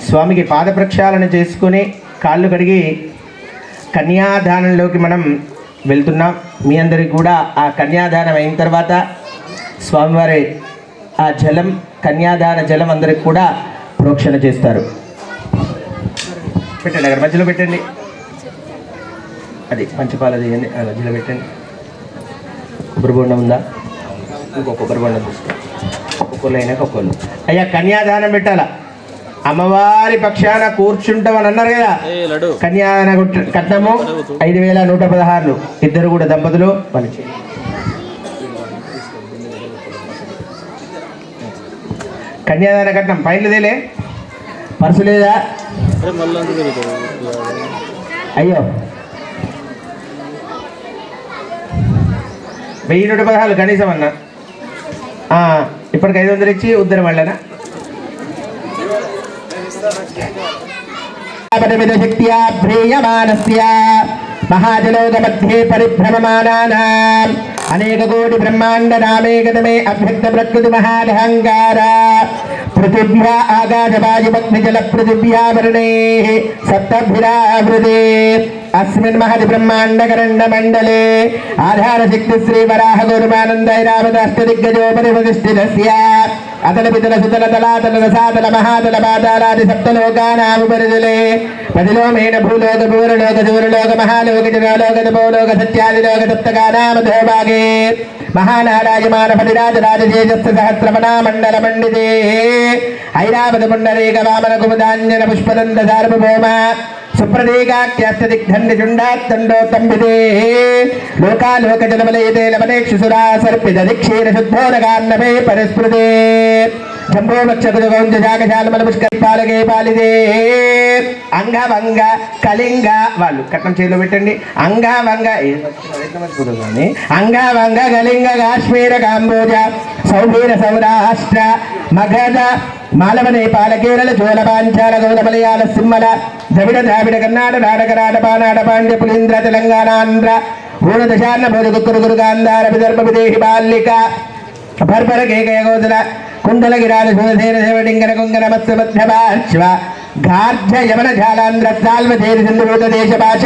స్వామికి పాద ప్రక్షాళన చేసుకొని కాళ్ళు కడిగి కన్యాదానంలోకి మనం వెళ్తున్నాం. మీ అందరికి కూడా ఆ కన్యాదానం అయిన తర్వాత స్వామివారి ఆ జలం కన్యాదాన జలం అందరికి కూడా ప్రోక్షణ చేస్తారు. పెట్టండి అక్కడ మధ్యలో పెట్టండి. అది పంచపాల చేయండి. మధ్యలో పెట్టండి. కొబ్బరి బొండం ఉందా? ఇంకో కొబ్బరి బొండం తీసుకో. ఒక్కొక్కరు అయినాక ఒక్కొక్కరు. అయ్యా కన్యాదానం పెట్టాలా? అమ్మవారి పక్షాన కూర్చుంటామని అన్నారు కదా. కన్యాదాన కట్నము 5116. ఇద్దరు కూడా దంపతులు పని. కన్యాదాన కట్నం పైనదేలే పర్సు లేదా? అయ్యో 1116 కనీసం అన్న. ఇప్పటికి 500 ఇచ్చి ఉద్దరం వాళ్ళనా శక్త్యా భ్రీయమానస్య మహాజలోక మధ్యే పరిభ్రమమానానాం అనేక కోటి బ్రహ్మాండ నామే గతమే అభ్యక్త ప్రకృతి మహాదహంకార పృథివ్యా ఆకాశవాయుమగ్ని జల పృథివ్యా వర్ణే సప్తభిరావృతే अस्मिन् महति ब्रह्माण्डकरण्ड मण्डले आधार शक्ति श्री वराह गुरुमानन्दैरावताष्टदिग्गजोपरिप्रतिष्ठितस्य अतल पितल सुतल तलातल रसातल महातल पातालादि सप्तलोकानामुपरितले पतिलोमेन भूलोक भूरलोक दूरलोक महालोक जनलोक तपोलोक सत्यादिलोक सप्तकानामधोभागे महानारायमान फलिराज राजतेजस्स सहस्रमना मण्डल मण्डिते ऐरावत पुण्डरीक वामन कुमुदाञ्जन पुष्पदन्त सार्वभौम सुप्रदीकाख्यस्तदिग्धन्यचुण्डात्तण्डोत्तम्बिते लोकालोकजलमलयते लवनेक्षुसुरा सर्पित दिक्षीर शुद्धोदगान्नभे परस्पृते जम्बो वक्षकुजगौंजजागशालमलपुष्करिपालके पालिते अंगभंग कलिंग వాళ్ళు కట్నం చేతిలో పెట్టండి అంగభంగ అంగభంగ కళింగ కాశ్మీర కాంబోజ సౌభీర సౌరాష్ట్ర మగధ మాలవ నేపాల కేరళ చోళ పాంచాల గౌడ మలయాళ సింహల ద్రవిడ ద్రావిడ కర్ణాట నాటక రాటపానాట పాండ్య పులీంద్ర తెలంగాణ ఆంధ్ర ఊన దశాన్న భోజ గురు గురు గాంధార విదర్భ విదేహి బాల్లిక భర్భర కేకయ గోదల కుండల గిరాల శూధేన దేవడింగన కుంగన మత్స్య మధ్యపార్శ్వ గార్జ యమన జాలాంధ్ర సాల్వధేరి సింధుభూత దేశ భాష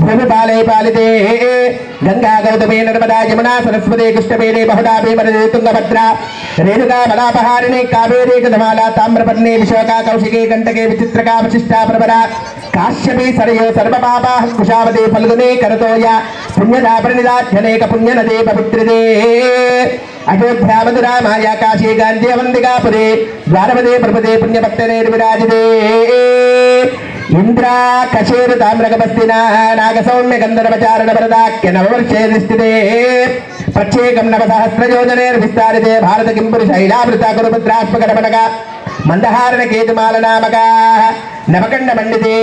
భూమి పాలై పాలితే గంగా గౌతమే నర్మదా యమునా సరస్వతి కృష్ణవేణి బహుదా భీమనది తుంగభద్ర రేణుకా బలాపహారిణి కావేరీ కదమాల తామ్రపర్ణి విశోకా కౌశికీ కంటకే విచిత్రకా వశిష్టా ప్రవర కాశ్యపి సరయో సర్వపాపా కుశావతి ఫల్గుని కరతోయ పుణ్యదా ప్రణిదాధ్యనేక పుణ్యనదే పవిత్రదే अयोध्या मधुरा माया काशी गांधी अवंतिकापुरे द्वारपदे प्रपदे पुण्यभक्तने विराजिते इंद्रा कशेर ताम्रकपस्तिना नागसौम्य गंधर्वचारण वरदाख्य नववर्षे निष्ठिते प्रत्येकं नवसहस्रयोजनेर्विस्तारिते भारत किंपुरुष शैलावृता कुरुपुत्रात्मकरमणक मंदहारण केतुमाल नामका नवकंड मंडिते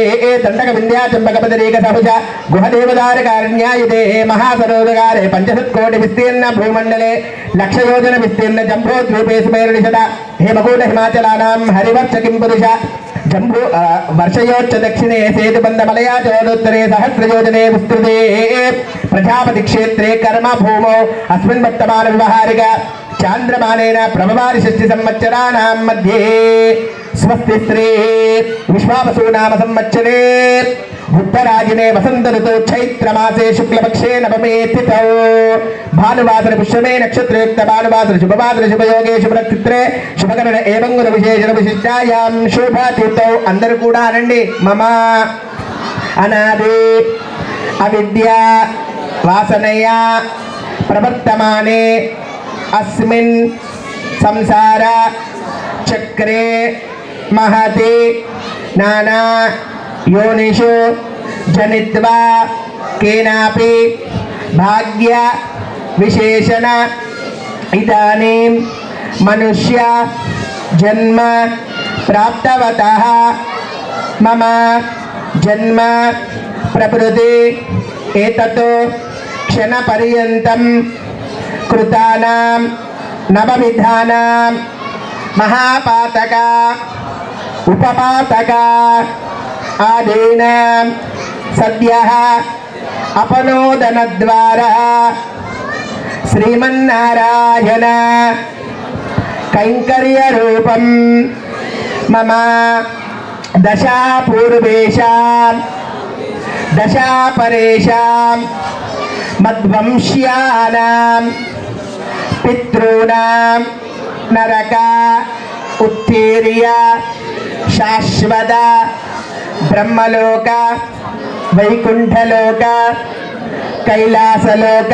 दंडक विंध्या चंपकपदरेक सहुज गुहदेवदारकारण्यायुते महासरोदगारे पंचशत्कोटि विस्तीर्ण भूमंडले लक्षयोजन विस्तीर्ण जंबो द्वीपे सुमेरुनिषद हेमकूट हिमाचलानां हरिवर्ष किंपुरुष जंबू वर्षयोच्च दक्षिणे सेतुबंध मलया चोदोत्तरे सहस्रयोजने विस्तृते प्रजापति क्षेत्रे कर्म भूमौ अस्मिन् वर्तमान व्यवहारिक चांद्रमानेन प्रभवारि षष्टि संवत्सराणां मध्ये स्वस्ति श्री विश्वावसु नाम संवत्सरे उत्तरायणे वसंत ऋतौ चैत्र मासे शुक्लपक्षे नवमे तिथौ भानुवासर पुष्यमे नक्षत्रयुक्त भानुवासर शुभवासर शुभयोगे शुभनक्षत्रे शुभकरण एवं गुण विशेषण विशिष्टायां शुभतिथौ अंदर कूड़ा अनंడి मम अनादि अविद्या वासनया प्रवर्तमाने अस्मिन् संसार चक्रे महति नाना योनिषु जनित्वा केनापि भाग्य विशेषण इदानीं मनुष्य जन्म प्राप्तवतः मम जन्म प्रभृति एतत् क्षणपर्यन्तं कृतानां नवविधानां महापातक उपपातक आदीनां सद्यः अपनोदनद्वारा श्रीमन्नारायण कैंकर्यरूपं मम दशापूर्वेषां दशापरेषां मद्वंश्यानां पितॄणां नरक उत्तीर्य शाश्वत ब्रह्मलोक वैकुंठलोक कैलासलोक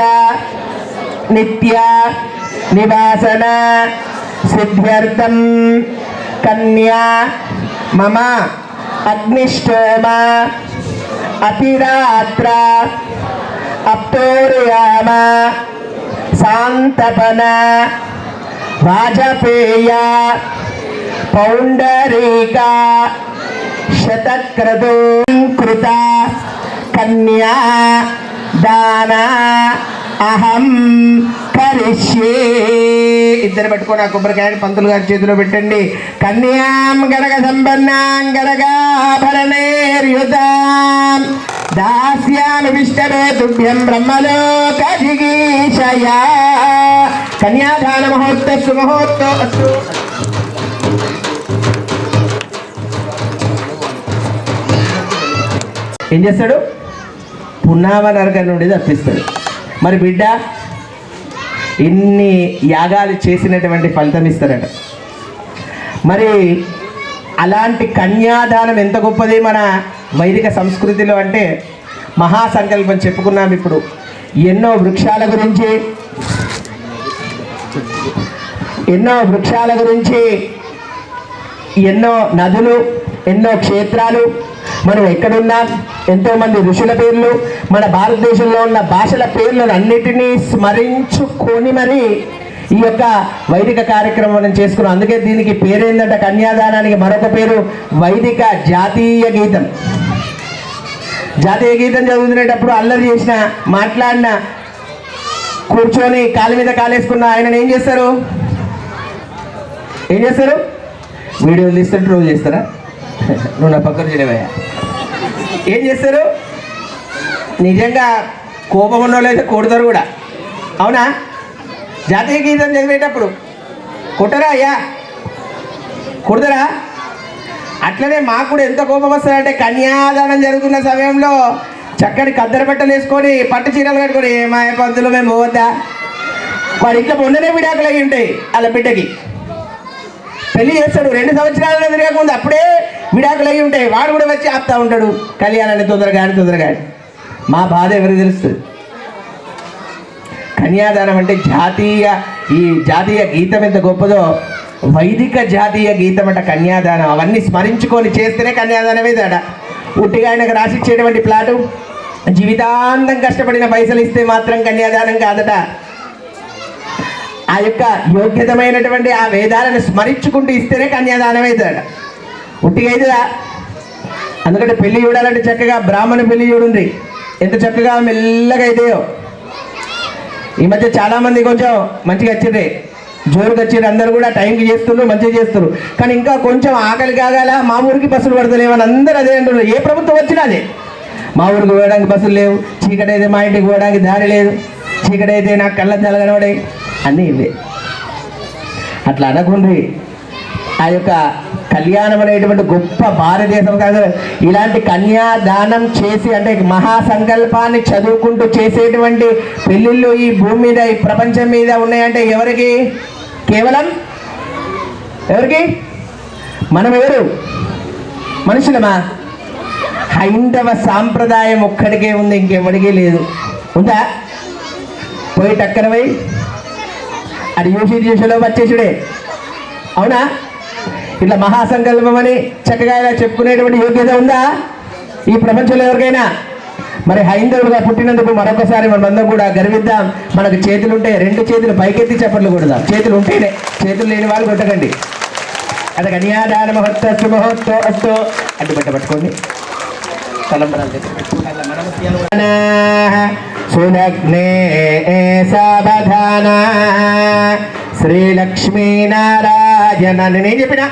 नित्य निवासन सिद्ध्यर्थं कन्या मम अग्निष्टोम अतिरात्र अप्तोरयाम शांतपन वाजपेय पौंडरीका शतक्रतु कृता कन्या दाना अहम करिष्ये इधर पట్టుకొని ఆ కొబ్బరికాయని పంతులు గారి చేతిలో పెట్టండి కన్యాం గణక సంపన్నాం గణకాభరణైర్యుతాం దాస్యామి విష్ణవే తుభ్యం బ్రహ్మలోక జిగీషయా. కన్యాదాన మహోత్తస్సు మహోత్తో అస్తు. ఏం చేస్తాడు? పున్నామ నరకం నుండి తప్పిస్తాడు. మరి బిడ్డ ఇన్ని యాగాలు చేసినటువంటి ఫలితం ఇస్తారట. మరి అలాంటి కన్యాదానం ఎంత గొప్పది మన వైదిక సంస్కృతిలో అంటే మహాసంకల్పం చెప్పుకున్నాం. ఇప్పుడు ఎన్నో వృక్షాల గురించి ఎన్నో నదులు, ఎన్నో క్షేత్రాలు, మనం ఎక్కడున్నాం, ఎంతోమంది ఋషుల పేర్లు, మన భారతదేశంలో ఉన్న భాషల పేర్లను అన్నిటినీ స్మరించుకొని మరి ఈ యొక్క వైదిక కార్యక్రమం మనం చేసుకున్నాం. అందుకే దీనికి పేరేందంటే కన్యాదానానికి మరొక పేరు వైదిక జాతీయ గీతం. జాతీయ గీతం చదువుతునేటప్పుడు అల్లరి చేసిన, మాట్లాడిన, కూర్చొని కాలు మీద కాలేసుకున్న ఆయన ఏం చేస్తారు? వీడియోలు తీస్తారు, ట్రోల్ చేస్తారా? నువ్వు నా పక్కన చేయవయ్యా. ఏం చేస్తారు? నిజంగా కోపం ఉన్న వాళ్ళు అయితే కొడతారు కూడా. అవునా? జాతీయ గీతం చదివేటప్పుడు కొట్టరా అయ్యా? కొడతారా? అట్లనే మాకు కూడా ఎంత కోపం వస్తుందంటే కన్యాదానం జరుగుతున్న సమయంలో చక్కటి కద్దర బట్టలు వేసుకొని పట్టు చీరలు కట్టుకొని మా పంతులు మేము పోవద్దా? వాడు ఇట్లా మొన్ననే విడాకులు అయ్యి ఉంటాయి. వాళ్ళ బిడ్డకి పెళ్లి చేస్తాడు, 2 సంవత్సరాలు తిరగకముందు అప్పుడే విడాకులు అయ్యి ఉంటాయి. వాడు కూడా వచ్చి ఆపుతా ఉంటాడు కళ్యాణాన్ని తొందరగా. మా బాధ ఎవరికి తెలుస్తుంది? కన్యాదానం అంటే ఈ జాతీయ గీతం ఎంత గొప్పదో, వైదిక జాతీయ గీతం అంట కన్యాదానం. అవన్నీ స్మరించుకొని చేస్తేనే కన్యాదానమే తేడా. ఉట్టిగా ఆయనకు రాసిచ్చేటువంటి ప్లాటు, జీవితాంతం కష్టపడిన పైసలు ఇస్తే మాత్రం కన్యాదానం కాదట. ఆ యొక్క యోగ్యతమైనటువంటి ఆ వేదాలను స్మరించుకుంటూ ఇస్తేనే కన్యాదానం అవుతాడ. ఉట్టిగా అవుతుందా? అందుకంటే పెళ్లి చూడాలంటే చక్కగా బ్రాహ్మణ పెళ్లి చూడండి, ఎంత చక్కగా మెల్లగా అవుతాయో. ఈ మధ్య చాలామంది కొంచెం మంచిగా వచ్చిర్రే, జోరుగా వచ్చిర్రు, అందరూ కూడా టైంకి చేస్తున్నారు, మంచిగా చేస్తున్నారు. కానీ ఇంకా కొంచెం ఆకలి కాగాల, మా ఊరికి బస్సులు పడతలేవని అందరూ అదే అంటున్నారు. ఏ ప్రభుత్వం వచ్చినా అదే, మా ఊరికి పోయడానికి బస్సులు లేవు, చీకటి అయితే మా ఇంటికి పోవడానికి దారి లేదు, చీకటి అయితే నాకు కళ్ళ తెలగనబడాయి, అన్నీ ఇవే. అట్లా అనకుండ్రి. ఆ యొక్క కళ్యాణం అనేటువంటి గొప్ప భారతదేశం కాదు. ఇలాంటి కన్యాదానం చేసి అంటే మహాసంకల్పాన్ని చదువుకుంటూ చేసేటువంటి పెళ్ళిళ్ళు ఈ భూమి మీద, ఈ ప్రపంచం మీద ఉన్నాయంటే ఎవరికి? కేవలం ఎవరికి? మనం ఎవరు? మనుషులమా? హైందవ సాంప్రదాయం ఒక్కడికే ఉంది, ఇంకెవడికే లేదు. ఉందా? పోయి టక్కన పోయి అది యూసీలో వచ్చేసుడే. అవునా? ఇట్లా మహాసంకల్పం అని చక్కగా ఇలా చెప్పుకునేటువంటి యోగ్యత ఉందా ఈ ప్రపంచంలో ఎవరికైనా? మరి హైందవులుగా పుట్టినందుకు మరొకసారి మనమందరం కూడా గర్విద్దాం. మనకు చేతులు ఉంటే 2 చేతులు పైకెత్తి చప్పట్లు కొడదాం. చేతులు ఉంటేనే, చేతులు లేని వాళ్ళు కొట్టకండి. అది కన్యాదాన మహోత్సవ మహోత్సవ అస్తు. అడ్డుపట్ట పట్టుకోండి. సులగ్నే సావధాన శ్రీలక్ష్మీనారాయణ. నేనేం చెప్పిన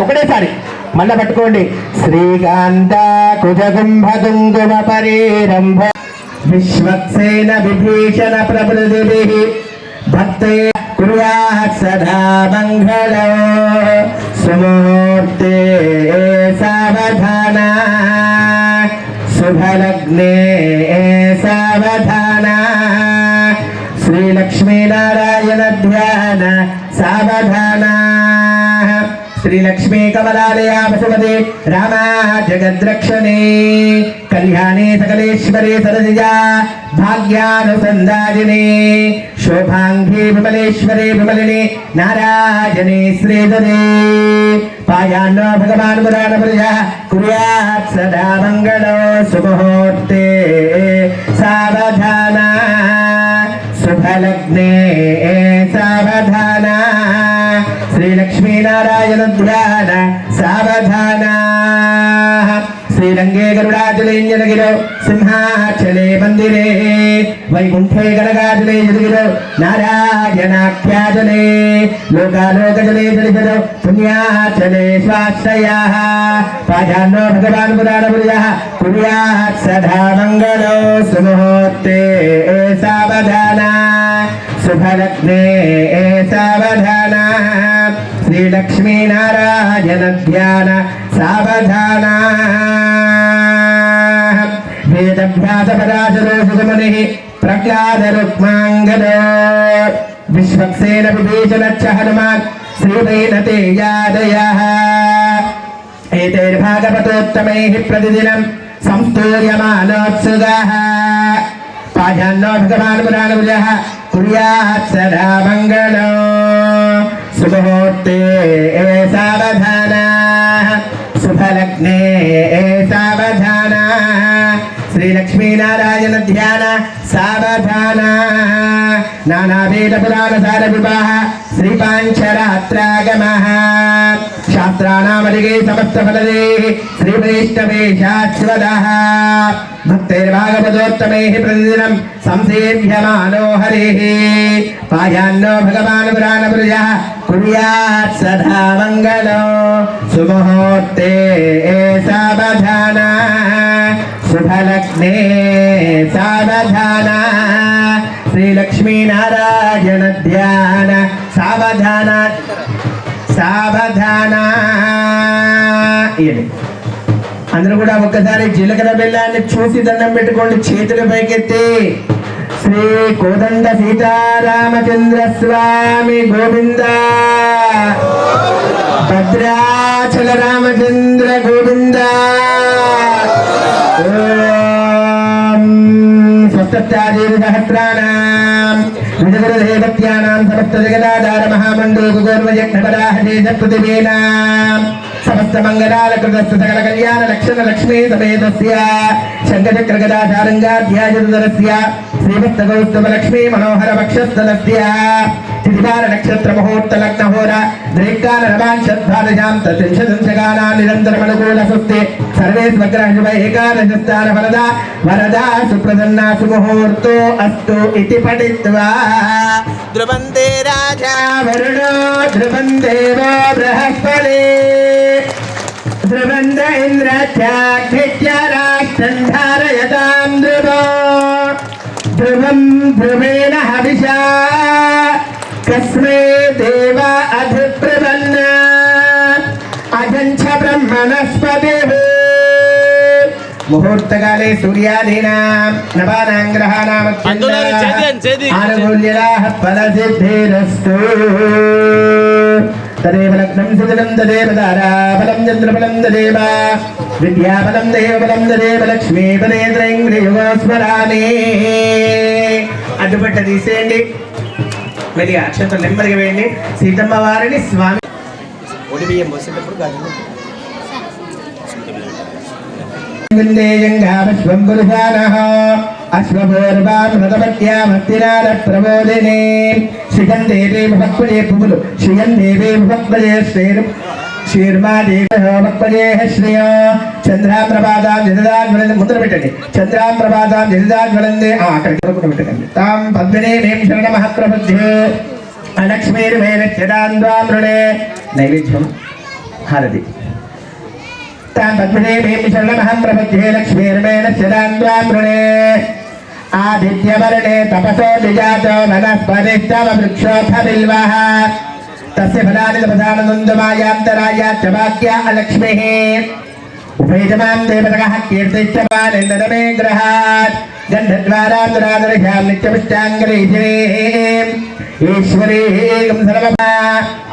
ఒకటేసారి మళ్ళా పట్టుకోండి. శ్రీకాంత కుజగుంభ కుంకుమ పరిరంభ విశ్వక్సేన విభీషణ ప్రభృతిభిః భక్తే కుర్యాత్ సదా మంగళో సుముహూర్తే సావధాన శుభలగ్నే సావధాన శ్రీలక్ష్మీనారాయణ ధ్యాన సావధాన. శ్రీలక్ష్మీ కమలాలయా వసుమతే రామా జగద్రక్షణే కళ్యాణే సకలేశ్వరే సరసిజా భాగ్యానుసందాజినే శోభాంగే విమలేశ్వరే విమలినే నారాయణే శ్రీధరే పాయాన్నో భగవాన్ పురాణ ప్రజా కుర్యాత్ సదా మంగళో శుభముహూర్తే సావధాన శుభలగ్నే సావధాన శ్రీలక్ష్మీనారాయణ ధ్యాన సావధాన. శ్రీరంగే గరుడాచలేంజనగిరో సింహాచలే మందిరే వైకుంఠే గణగాజలే జదిగిరో నారాయణాఖ్యాజలే లోకాలోకజలే జలిజలో పుణ్యాచలే స్వాశ్రయాః పాజాన్నో భగవాన్ పురాణపుర్యః కుర్యాత్ సదా మంగళో సుముహూర్తే సావధాన శుభలగ్నే సావధాన శ్రీలక్ష్మీనారాయణ ధ్యాన సావధాన వేదభ్యాసపరాశరో సుగమనిః ప్రహ్లాదరుక్మాంగదో విశ్వక్సేన విభీషణశ్చ హనుమాన్ శ్రీవైనతే యాదయః ఏతైర్భాగవతోత్తమైః ప్రతిదినం సంస్తూయమానోత్సుగాః పాజాన్నో భగవాన్ పురాణపుర్యః కుర్యాత్ సదా మంగళో సుముహూర్తే సావధాన శుభలగ్నే సావధాన శ్రీలక్ష్మీనారాయణ ధ్యాన సావధాన నానావేద పురాణ సార వివాహ శ్రీపాంచరాత్రాగమః శాస్త్రానామధిగే సమస్త ఫలదే శ్రీ వైష్ణవే శాశ్వతః భక్తైర్భాగవతోత్తమైః ప్రతిదినం సంసేవ్యమానో హరిః పాయాన్నో భగవాన్ పురాణపుర్యః కుర్యాత్ సదా మంగళో సుముహూర్తే సావధాన శుభలగ్నే సావధాన శ్రీలక్ష్మీనారాయణ ధ్యాన సావధాన సావధాన. అందరూ కూడా ఒక్కసారి జీలకర్ర బెల్లాన్ని చూసి దండం పెట్టుకోండి, చేతులు పైకెత్తి. శ్రీ కోదండ సీతారామచంద్ర స్వామి గోవింద, భద్రాచల రామచంద్ర గోవింద. సహస్రాణం విజగురుదేవత్యానాం సమస్త జగదాధార మహామండోగోర్వయజ్ఞపరాహేజ పృథివీనాం సమస్త మంగళాలకృతస్య సకల కళ్యాణ లక్షణ లక్ష్మీ సమేతస్య శంఖచక్ర గదాధారంగాధ్యాయుధరస్య శ్రీమత్తగౌస్తవ లక్ష్మీ మనోహర వక్షస్థలస్య తిథివార నక్షత్ర ముహూర్త లగ్న హోర ద్రైకాల రవాంశద్వాదశాం తత్రింశదంశగానా నిరంతరమనుకూల సుస్థే సర్వే స్వగ్రహ ఏకాదశస్థాన వరదా వరదా సుప్రసన్నా సుముహూర్తో అస్తు ఇతి పఠిత్వా ధ్రువంతే రాజా వరుణో ధ్రువం దేవో బృహస్పతి ధ్రువంత ఇంద్రచాక్షిత్య రాష్ట్రం ధారయతాం ధ్రువో ధ్రువం ధ్రువేణ హవిషా కస్మే దేవ అధిప్రవన్న అజంఛ బ్రహ్మణస్పతి. ముహూర్తకాలే సూర్యాదీనాం నవానాం గ్రహాణాం ఆనుకూల్యలాః ఫలసిద్ధిరస్తు. తదేవ లగ్నం సుదినం తదేవ తారాబలం చంద్రబలం తదేవ విద్యాబలం దేవబలం తదేవ లక్ష్మీపదేంద్రయుగో స్మరామి. అడ్డుపట్ట తీసేయండి, మెల్లిగా అక్షంతో నెమ్మదిగా వేయండి. సీతమ్మ వారిని స్వామి ఒడి బియ్యం పోసేటప్పుడు కాదు ప్రబోధిని శ్రీయం దేవే భక్పదే పువ్వులు శ్రీయం దేవే భక్పదే శ్రేరు శ్రీర్మాదేవే శ్రేయ చంద్రాంప్రపాదాం జలదాజ్వలంది. ముద్ర పెట్టండి. చంద్రాంప్రపాదాం జలదాజ్వలంది. అక్కడ పెట్టండి. తాం పద్మినే మేం శరణమః ప్రబుద్ధే అలక్ష్మీర్మేణే నైవేద్యం హారతి. తాం పద్మినే మేం శరణమహం ప్రబుద్ధే లక్ష్మీర్మేణే ఆదిత్యవర్ణే తపసో నిజాతో వనస్పతిస్తవ వృక్షోథ బిల్వః తస్య ఫలాని ప్రధానందమాయాంతరాయాచ్చ వాక్యా అలక్ష్మిః ఉపేజమాం దేవతకః కీర్తిశ్చమానందమే గ్రహాత్ గంధద్వారాం దురాదర్శాం నిత్యపుష్టాంగరీశినీం ఈశ్వరీం సర్వమా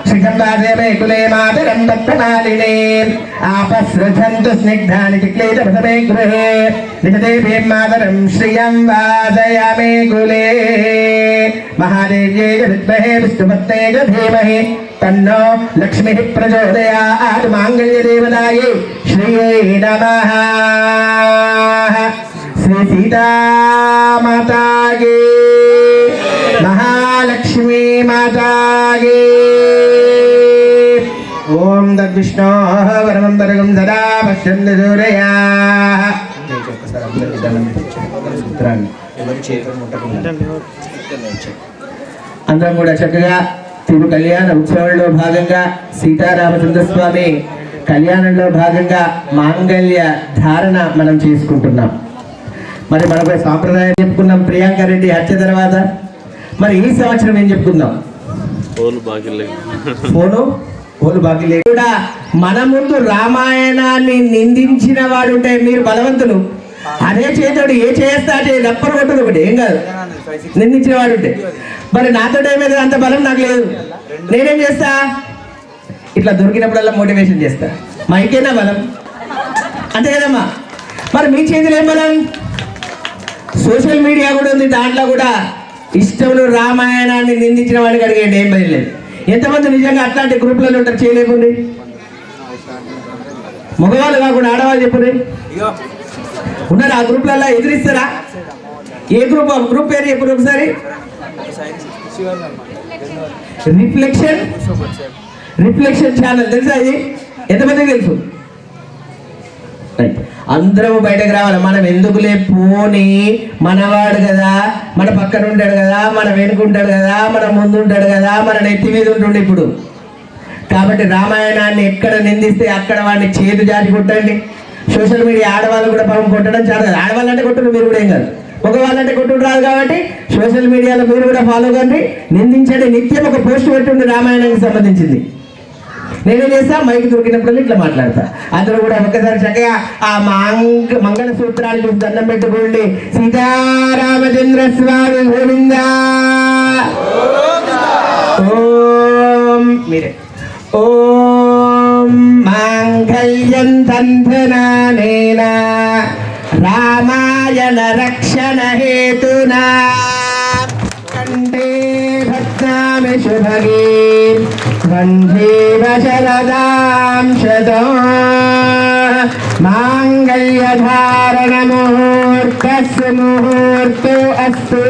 శ్రీకంబాదేవే కులే మాతరం భక్తమాలినీం ఆపసృజంతు స్నిగ్ధాని చిక్లేశపసమే గృహే నిజదేవీం మాతరం శ్రియం వాసయామి కులే మహాదేవ్యై విద్మహే విష్ణుపత్నే చ ధీమహి తన్నో లక్ష్మీ ప్రచోదయాత్. మాంగళ్యదేవతాయై శ్రీయై నమః. శ్రీ సీతామాతాకి మహాలక్ష్మీ మాతాకి. ఓం తద్విష్ణో వరమం వరగం సదా పశ్యంతి సూరయా. సూత్రాన్ని అందరం కూడా చక్కగా తిరు కళ్యాణ ఉత్సవంలో భాగంగా సీతారామచంద్ర స్వామి కళ్యాణంలో భాగంగా మాంగళ్య ధారణ మనం చేసుకుంటున్నాం. మరి మనకు సాంప్రదాయం చెప్పుకున్నాం ప్రియాంక రెడ్డి హత్య తర్వాత. మరి ఈ సంవత్సరం ఏం చెప్పుకుందాం? ఓలు బాగిలే కూడా మన ముందు రామాయణాన్ని నిందించిన వాడు ఉంటే మీరు బలవంతులు, అదే చేతోడు ఏ చేస్తా దప్పరు కొట్టుడు ఒకటి ఏం కాదు నిందించిన వాడు ఉంటే. మరి నాతో ఏమైతే అంత బలం నాకు లేదు, నేనేం చేస్తా? ఇట్లా దొరికినప్పుడల్లా మోటివేషన్ చేస్తా. మైకేనా బలం, అంతే కదమ్మా. మరి మీ చేతులు ఏం బలం? సోషల్ మీడియా కూడా ఉంది, దాంట్లో కూడా ఇష్టంలో రామాయణాన్ని నిందించిన వాడికి అడిగేయండి, ఏం భయం లేదు. ఎంతమంది నిజంగా అట్లాంటి గ్రూప్లలో ఉంటారు? చేయలేకుండా మగవాళ్ళు కాకుండా ఆడవాళ్ళు చెప్పుర్రి, ఉన్నారు ఆ గ్రూప్లలో? ఎదిరిస్తారా? ఏ గ్రూప్? గ్రూప్ పేరు చెప్పు ఒకసారి. రిఫ్లెక్షన్ ఛానల్ తెలుసా? ఇది ఎంతమందికి తెలుసు? అందరూ బయటకు రావాలి. మనం ఎందుకులే పోని, మనవాడు కదా, మన పక్కన ఉంటాడు కదా, మన వెనుకుంటాడు కదా, మన ముందు ఉంటాడు కదా, మన నెత్తి మీద ఉంటుండే ఇప్పుడు. కాబట్టి రామాయణాన్ని ఎక్కడ నిందిస్తే అక్కడ వాడిని చేతి జాతి కొట్టండి. సోషల్ మీడియా ఆడవాళ్ళు కూడా పాపం కొట్టడం చాలు కదా. ఆడవాళ్ళంటే కొట్టుడు మీరు కూడా ఏం కాదు, మగవాళ్ళంటే కొట్టుడు రాదు. కాబట్టి సోషల్ మీడియాలో మీరు కూడా ఫాలో కండి, నిందించండి. నిత్యం ఒక పోస్ట్ పెట్టుండి రామాయణానికి సంబంధించింది. నేనేం చేస్తా? మైకి దొరికినప్పుడు ఇట్లా మాట్లాడతా. అందరూ కూడా ఒక్కసారి చక్కగా ఆ మంగళ సూత్రాలు చూసి దండం పెట్టుకోండి. సీతారామచంద్ర స్వామి గోవిందా. ఓం మీరే ఓం మాంగళ్యం తంధనానేన రామాయణ రక్షణ హేతునా కంఠే భద్నామి శుభగే వందేవ శరదాం శతం మాంగళ్యధారణ ముహూర్తస్సు ముహూర్తో అస్తు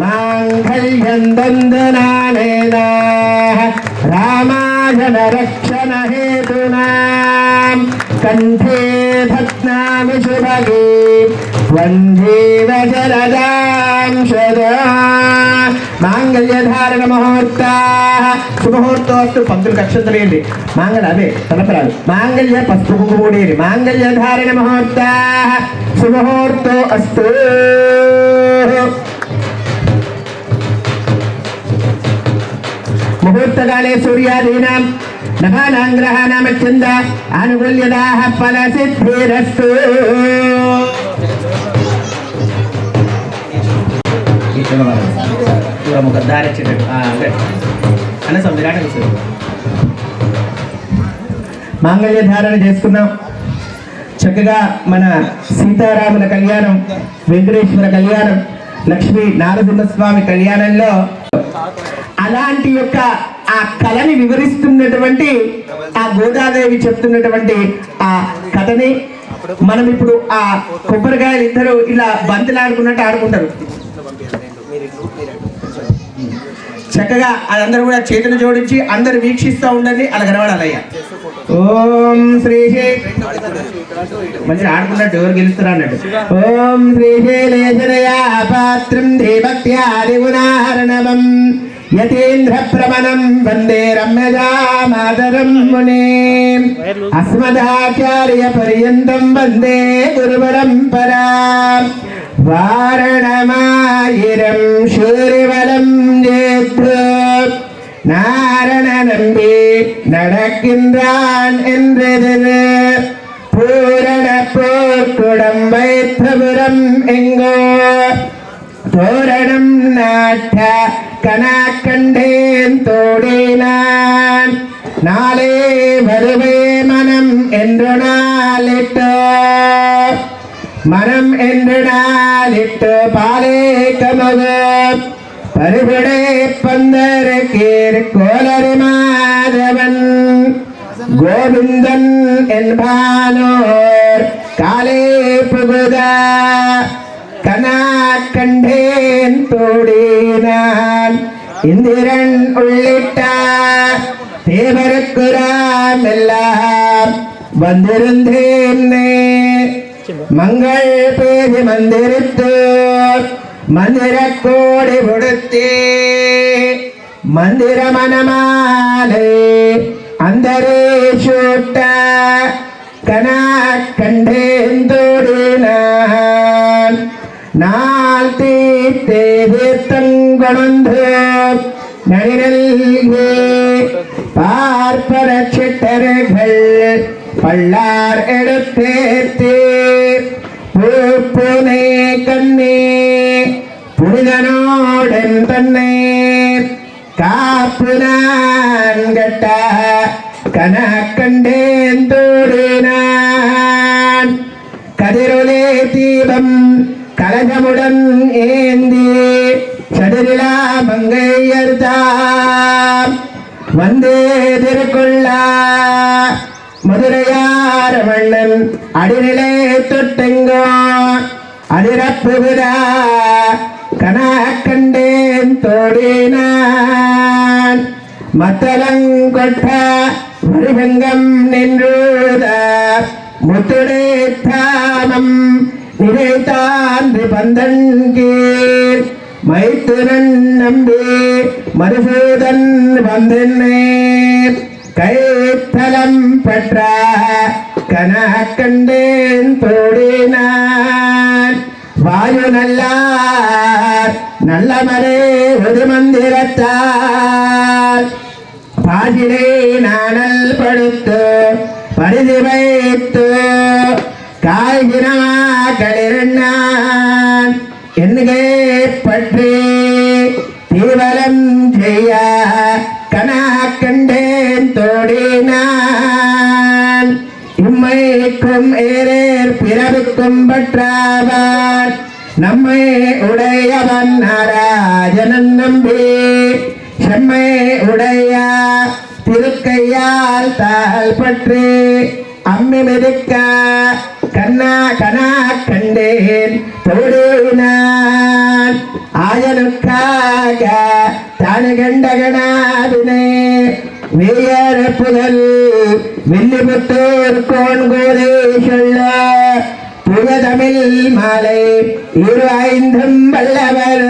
మాంగళ్యం దందనానేన రామాయణ రక్షణ హేతునా కంఠే భద్నామి శుభగే వందేవ శరదాం శతం మాంగళ్యధారణ ముహూర్త శుభముహూర్తోస్తు. పంతులు కక్షంతలు వేయండి. మాంగళ్య అదే తలపరాలు. మాంగళ్య పసుపు కుంకుమూడేది. మాంగళ్యధారణ ముహూర్త శుభముహూర్తో అస్తు. ముహూర్తకాలే సూర్యాదీనాం నభానాం గ్రహాణాం అత్యంత ఆనుకూల్యదాః ఫలసిద్ధిరస్తు. మాంగళ్య ధారణ చేసుకున్నాం. చక్కగా మన సీతారాముల కళ్యాణం, వెంకటేశ్వర కళ్యాణం, లక్ష్మీ నారసింహస్వామి కళ్యాణంలో అలాంటి యొక్క ఆ కళని వివరిస్తున్నటువంటి ఆ గోదాదేవి చెప్తున్నటువంటి ఆ కథని మనం ఇప్పుడు ఆ కొబ్బరికాయలు ఇద్దరు ఇలా బంతులాడుకున్నట్టు ఆడుకుంటారు. చక్కగా అదందరూ కూడా చేతులు జోడించి అందరు వీక్షిస్తూ ఉండండి. అలా కనబడాలయ్యా. ఓం శ్రీశే మంచిగా ఆడుకున్నట్టు ఎవరు గెలుస్తారా అన్నట్టు. ఓం శ్రీశైలేశనయా పాత్రం దేవత్యాది గుణార్ణవం యతేంద్ర ప్రమణం వందే రమ్యజామాదరం మునే అస్మదాచార్య పర్యంతం వందే గురు పరంపరా வாரணமாயிரம் சூரிவலம் ஏற்று நாரண நம்பி நடக்கின்றான் என்றது பூரண போர்க்குடம் வைத்தபுரம் எங்கோ தோரணம் நாட்ட கனா கண்டேன் தோடினான் நாளே வருவே மனம் என்று நாளிட்டோ மனம் என்று நாளிட்டு பாலே கமக பருவிடை பந்தரு கீர் கோலரி மாதவன் கோவிந்தன் என்பானோர் காலே புகுத கனா கண்டேன் தோடினான் இந்திரன் உள்ளிட்ட தேவருக்குராம் எல்லாம் வந்திருந்தேன் மங்கள் பேசி மந்திரித்து மந்திரக்கோடி கொடுத்தே மந்திர மனமாலை அந்தரே சூட்ட கனா கண்டேந்தோடினான் நாள் தீர்த்தே தீர்த்தங்கொண்டு நனிரல்கே பார்ப்பர சிட்டர்கள் பள்ளார் எடுத்தேர்த்தே பூப்புனே கண்ணே புனிதனோடன் தன்னை காப்பு நான் கட்ட கனக்கண்டேன் தோடினான் கதிரொலே தீபம் கலகமுடன் ஏந்தி சடுரிலா மங்கையர்தாம் வந்தே திருக்குள்ளா மதுரையார மன்னன் அடிநிலை தொட்டெங்கோ அதிரப்புகிறா கனக்கண்டேன் தோடினான் மத்தலங்கொட்ட வரிபங்கம் நின்றுத முத்துடே தாமம் நினைத்தாந்து பந்தன் கீழ் மைத்துரன் நம்பி மருசூதன் வந்தென்னே கைத்தலம் பற்ற கனக்கண்டேன் தோடினான் வாயு நல்லார் நல்லமரே ஒரு மந்திரத்தால் பாதிலே நானல் படுத்து பரிதி வைத்து காய்கினமா களிரண்ணான் என்னகே பற்றி தீவலம் செய்ய கனக்கண்டேன் தோடினான் இம்மைக்கும் ஏரேர் பிறவுக்கும் பற்றாவான் நம்மை உடையவன் நாராயணன் நம்பி செம்மை உடைய திருக்கையால் தாள் பற்றி அம்மி மிதிக்க கண்ணா கனா கண்டேன் தோடினான் ஆயனுக்காக தானு கண்டகனாவினே வீயர் புகழ் வில்லிபுத்தூர் கோன்கோதை சொல்ல புகதமிழ் மாலை இரு ஐந்தும் வல்லவர்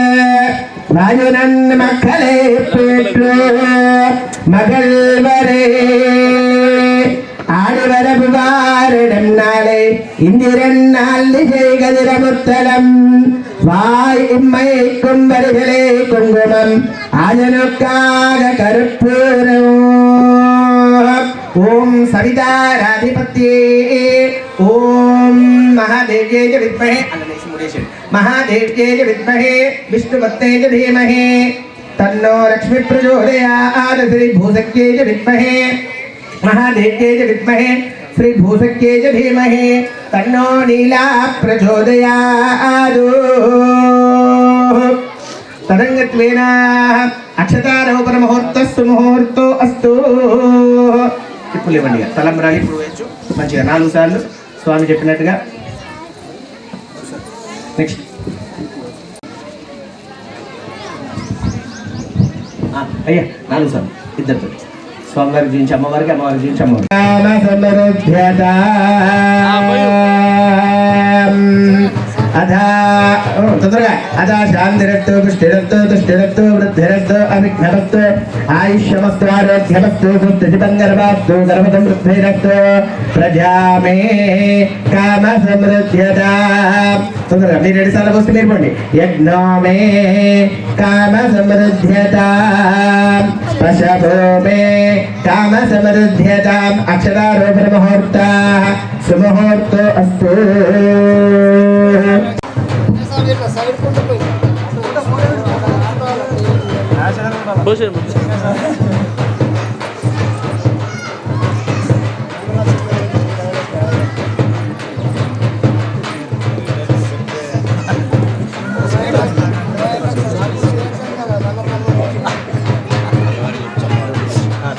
வாயுனன் மக்களை பெற்று மகள்வரே ஆடிவரபுவாரிடம் நாளை இந்திரன் நாள் திசை கதிரமுத்தலம் வாய் இம்மைக்கும் வருகளே குங்குமம் ஆஜனுக்காக கருப்பூரம் ஓம் சவிதாராதிபத்யே ஓம் महादेव्यै च विद्महे महादेव्यै च विद्महे विष्णुपत्न्यै च धीमहि तन्नो लक्ष्मी प्रचोदयात् श्री भूसक्यै च विद्महे महादेव्यै च विद्महे श्री भूसक्यै च धीमहि तन्नो नीला प्रचोदयात् तदंगत्वेन अक्षतारोपण मुहूर्तस्तु मुहूर्तो अस्तु ఇప్పుడు ఇవ్వండి తలంబ్రాలు ఇప్పుడు వేయచ్చు మంచిగా 4 సార్లు స్వామి చెప్పినట్టుగా నెక్స్ట్ అయ్యా 4 సార్లు ఇద్దరితో స్వామివారికి జీవించి అమ్మవారికి అమ్మవారికి జీవించి అమ్మవారికి అధా తొందరగా అధా శాంతిరక్తో పుష్టిరక్తో తుష్టిరక్తో వృద్ధిరక్తో అవిఘ్నరక్తో ఆయుష్యమస్తు ఆరోగ్యమస్తు బుద్ధిబంగర్వాస్తు గర్భం వృద్ధిరక్తో ప్రజామే కామ సమృద్ధ్యత తొందరగా మీరు 2 సార్లు వస్తే మీరు పోండి యజ్ఞో మే కామ సమృద్ధ్యత పశవో మే కామ సమృద్ధ్యత అక్షరారోపణ ముహూర్త సుముహూర్తో అస్తు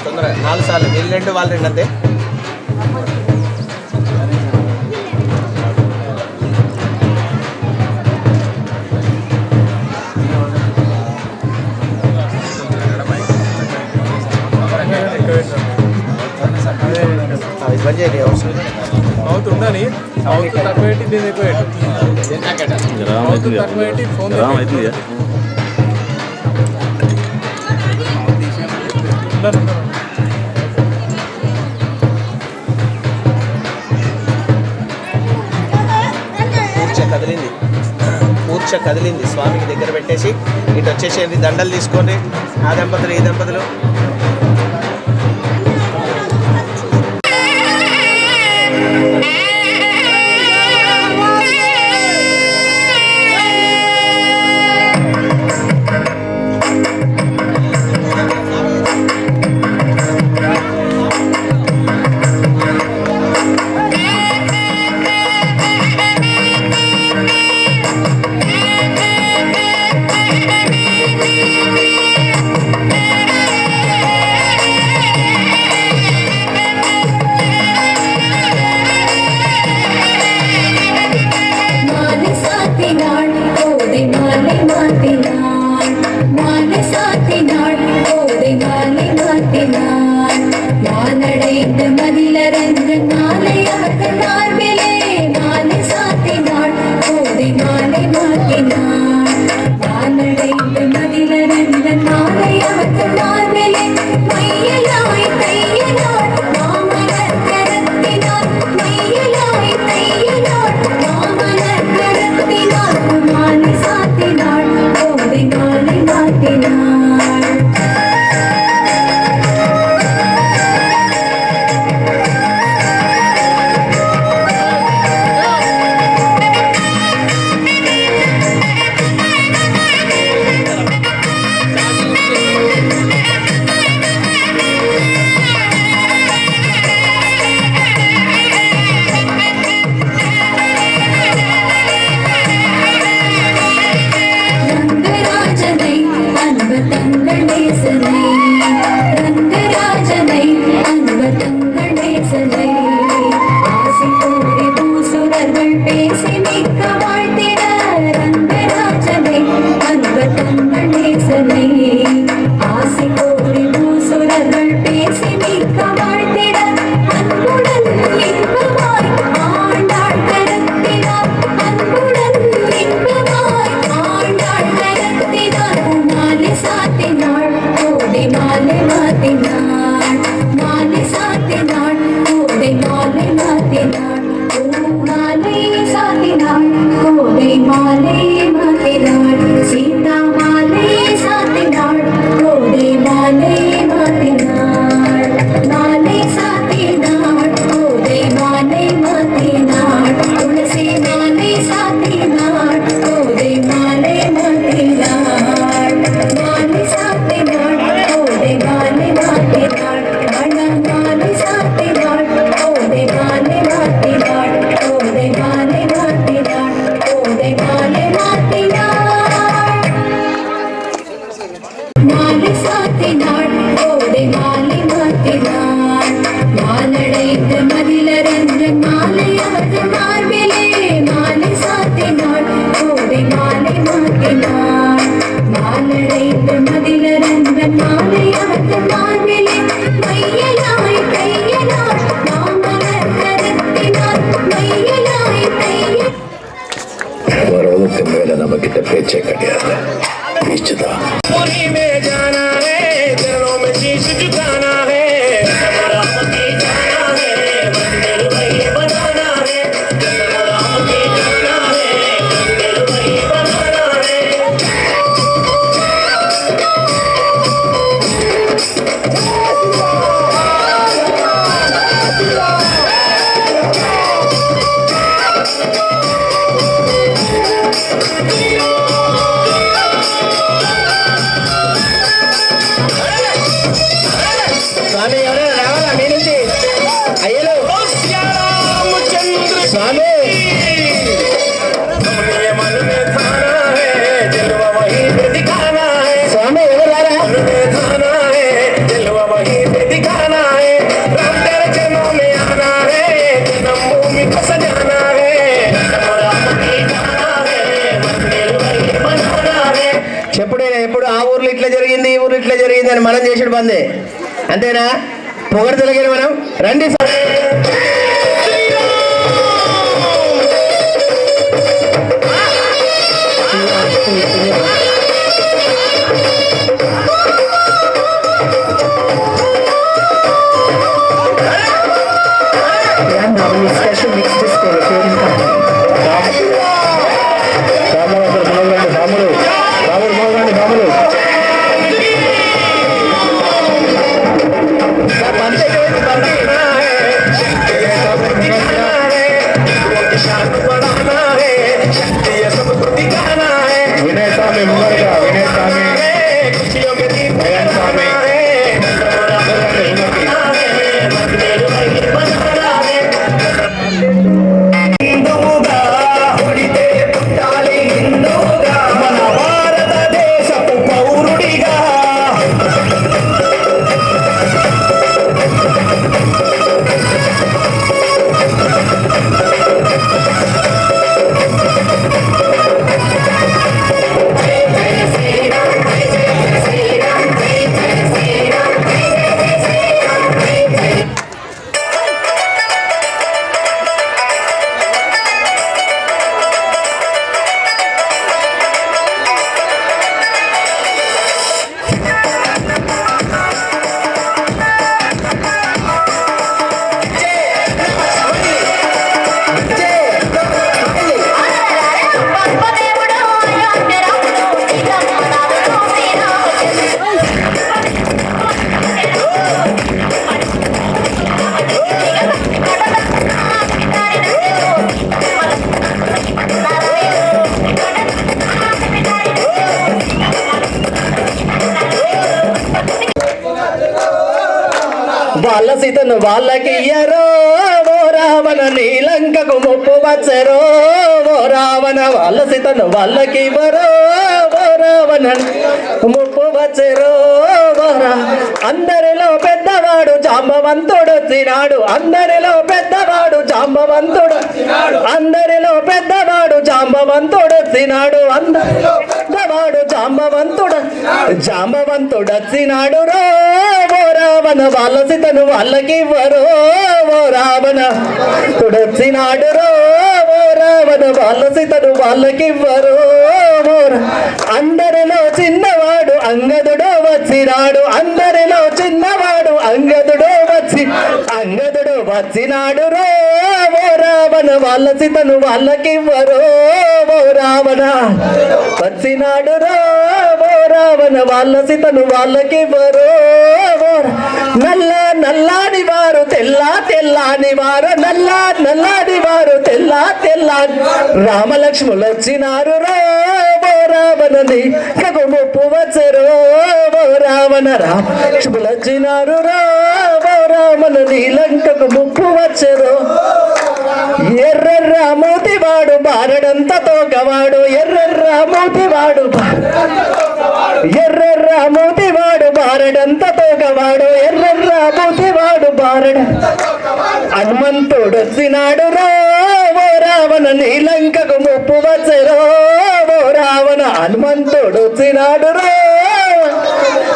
తొందరగా 4 సార్లు వీళ్ళు 2 వాళ్ళు 2 అంతే Gracias. మౌత్ ఉండాలి. మౌత్ తక్కువ పెట్టి దీన్ని ఎక్కువ పెట్టి మౌత్ తక్కువ పెట్టి ఫోన్ కూర్చ కదిలింది. స్వామికి దగ్గర పెట్టేసి ఇటు వచ్చేసేయండి. దండలు తీసుకోండి. ఆ దంపతులు ఈ దంపతులు நம்மகிட்ட பேச்சே கிடையாது. ఎప్పుడు ఆ ఊర్లో ఇట్లా జరిగింది, ఈ ఊర్లో ఇట్లా జరిగింది అని మనం చేసిన బందే అంతేనా? పొగడతలగిన మనం రండి Special mix disco recording company. వాళ్ళ సీతను వాళ్ళకి ఇయ్యరో ఓ రావణ నీలంకకు ముప్పు వచ్చరో ఓ రావణ వాళ్ళ సీతను వాళ్ళకి ఇవ్వరో ఓ రావణ ముప్పు వచ్చరో ఓ అందరిలో పెద్దవాడు జాంబవంతుడు వచ్చినాడు అందరిలో పెద్దవాడు జాంబవంతుడు అందరిలో పెద్దవాడు జాంబవంతుడు వచ్చినాడు అందరిలో పెద్దవాడు జాంబవంతుడు వచ్చినాడు రో ఓ రావణ వాళ్ళ సీతను వాళ్ళకి ఇవ్వరో ఓ రావణ తుడొచ్చినాడు రో ఓ రావణ వాళ్ళ సీతను వాళ్ళకి ఇవ్వరో అందరిలో చిన్నవాడు అంగదుడు వచ్చినాడు అందరిలో చిన్నవాడు అంగదుడు వచ్చినాడు రో ఓ రావణ వాళ్ళ సీతను వాళ్ళకి ఇవ్వరో ఓ రావణ వచ్చినాడు రో ఓ రావణ వాళ్ళ సీతను వాళ్ళకి ఇవ్వరో నల్లాని వారు తెల్లాని వారు నల్లాని వారు తెల్లాని రామలక్ష్ములు వచ్చినారు రో ఓ రావణని కగు ముప్పు వచ్చరు ఓ రావణ రామలక్ష్ములు వచ్చినారు రో ఓ రావణని లంకకు ముప్పు వచ్చరు ఎర్రెర్ర మూతివాడు బారడంత తోకవాడు ఎర్రెర్ర మూతివాడు బారడంత తోకవాడు ఎర్రెర్ర మూతివాడు హనుమంతుడు వచ్చినాడు రో ఓ రావణ నీలంకకు ముప్పు వచ్చరో ఓ రావణ హనుమంతుడు వచ్చినాడు రో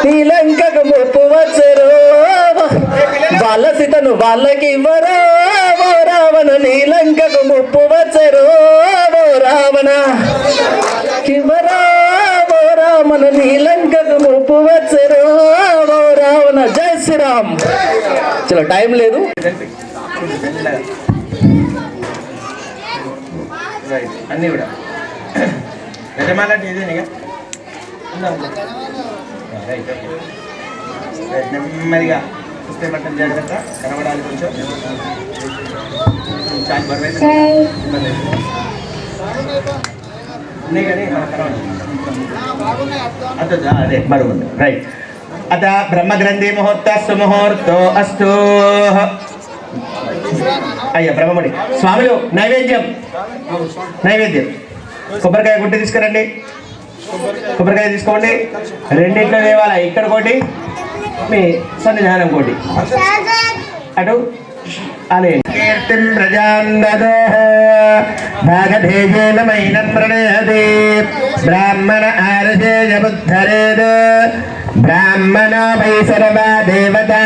నీలంకకు ముప్పు వచ్చరో వాళ్ళ సీతను వాళ్ళకి ఇవ్వరో ఓ రావణ నీలంకకు ముప్పు వచ్చరో ఓ రావణ ఇవ్వరో ఓ రావణ నీలంకకు ముప్పు వచ్చరో ఓ రావణ జై శ్రీరామ్. చలో టైం లేదు. అన్నీ కూడా యజమాని ఇదేనిగా నెమ్మదిగా చూస్తే మట్టం జాగ్రత్త కనబడాలి కొంచెం చాలా బరువైతే ఉన్నాయి కానీ కనబడాలి అదే బరువు ఉంది రైట్. అత బ్రహ్మగ్రంథి ముహూర్తస్సు ముహూర్తో అస్తు. అయ్యా బ్రహ్మముడి స్వాములు నైవేద్యం కొబ్బరికాయ గుట్టి తీసుకురండి. కొబ్బరికాయ తీసుకోండి. రెండింట్లో దేవాల ఇక్కడ కోటి మీ సన్నిధానం కోటి అటు అలే కీర్తిం ప్రజాంగేన ప్రణయతి బ్రాహ్మణ ఆర్జేయ బుద్ధరేద్ బ్రాహ్మణ వై సర్వా దేవతా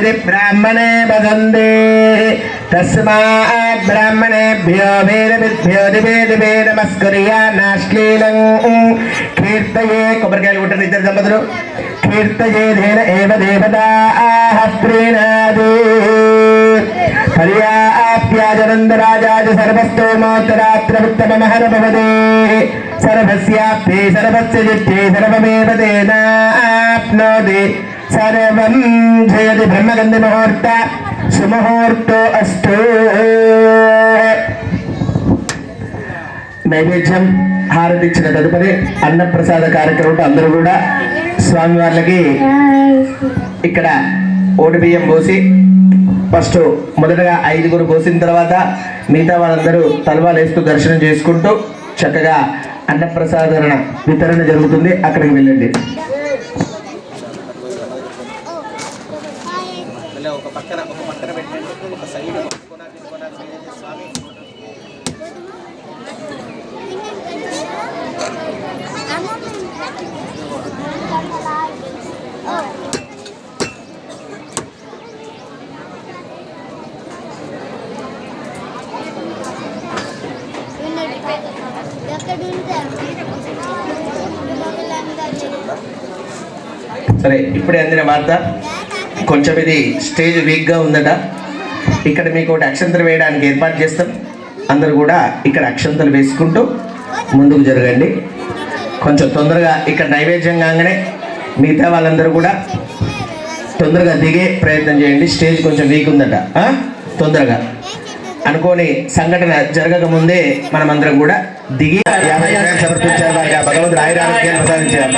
यदि ब्राह्मणे वदन्ते तस्मात् ब्राह्मणेभ्यो वेदविद्भ्यो दिवे दिवे नमस्कुर्या नाश्लीलं कीर्तये कोबरकायలు కొట్టండి ఇద్దరు దంపతులు कीर्तये धेन एव देवताः प्रीणादि पर्याप्याजनन्दराजाज सर्वस्तोमोत्तरात्रमुत्तममहर भवते सर्वस्याप्ते सर्वस्य जित्ते सर्वमेव तेनाप्नोति सर्वं जयति ब्रह्मगन्धि मुहूर्त सुमुहूर्तो अस्तु నైవేద్యం హారతి ఇచ్చిన తదుపరి అన్నప్రసాద కార్యక్రమం అందరూ కూడా స్వామి వాళ్ళకి ఇక్కడ ఓడి బియ్యం పోసి ఫస్ట్ మొదటగా 5 పోసిన తర్వాత మిగతా వాళ్ళందరూ తలవాలు వేస్తూ దర్శనం చేసుకుంటూ చక్కగా అన్నప్రసాదన వితరణ జరుగుతుంది. అక్కడికి వెళ్ళండి. ఒక పక్కన పెట్టండి, ఒక సైడ్ స్వామి సరే, ఇప్పుడే అందిన వార్త. కొంచెం ఇది స్టేజ్ వీక్గా ఉందట. ఇక్కడ మీకు ఒకటి అక్షంతలు వేయడానికి ఏర్పాటు చేస్తాం. అందరూ కూడా ఇక్కడ అక్షంతలు వేసుకుంటూ ముందుకు జరగండి. కొంచెం తొందరగా ఇక్కడ నైవేద్యం కాగానే మిగతా వాళ్ళందరూ కూడా తొందరగా దిగే ప్రయత్నం చేయండి. స్టేజ్ కొంచెం వీక్ ఉందట. తొందరగా అనుకోని సంఘటన జరగక ముందే మనమందరం కూడా దిగి 50 రూపాయలు సమర్పించారు వారుగా భగవంతుడు ఆయురారోగ్యాలు ప్రసాదించారు.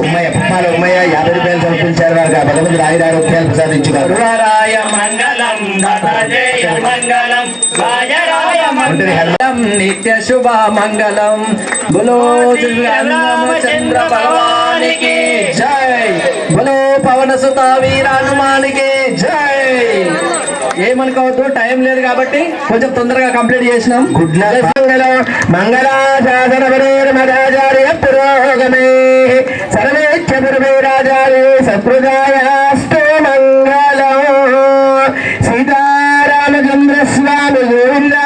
ఉమ్మయ్య పుప్పాల ఉమ్మయ్య 50 రూపాయలు సమర్పించారు వారుగా భగవంతుడు ఆయురారోగ్యాలు ప్రసాదించారు. నిత్య శుభ మంగళం బులో రామచంద్ర భగవానికి జై, బులో పవన సుత వీర హనుమానికి జై. ఏమనుకోవద్దు, టైం లేదు కాబట్టి కొంచెం తొందరగా కంప్లీట్ చేసినాం. Good night. మంగళాచార్య పురోగమే సర్వేచ్ఛ పురవేరాజాయే సత్ప్రదాయాస్తు మంగళం. సీతారామచంద్ర స్వామి గోవింద.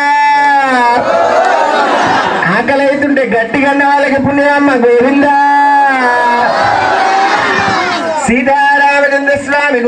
ఆకలి అవుతుంటే గట్టిగా అన్న వాళ్ళకి పుణ్యమ్మ గోవింద. సీతారామచంద్ర స్వామి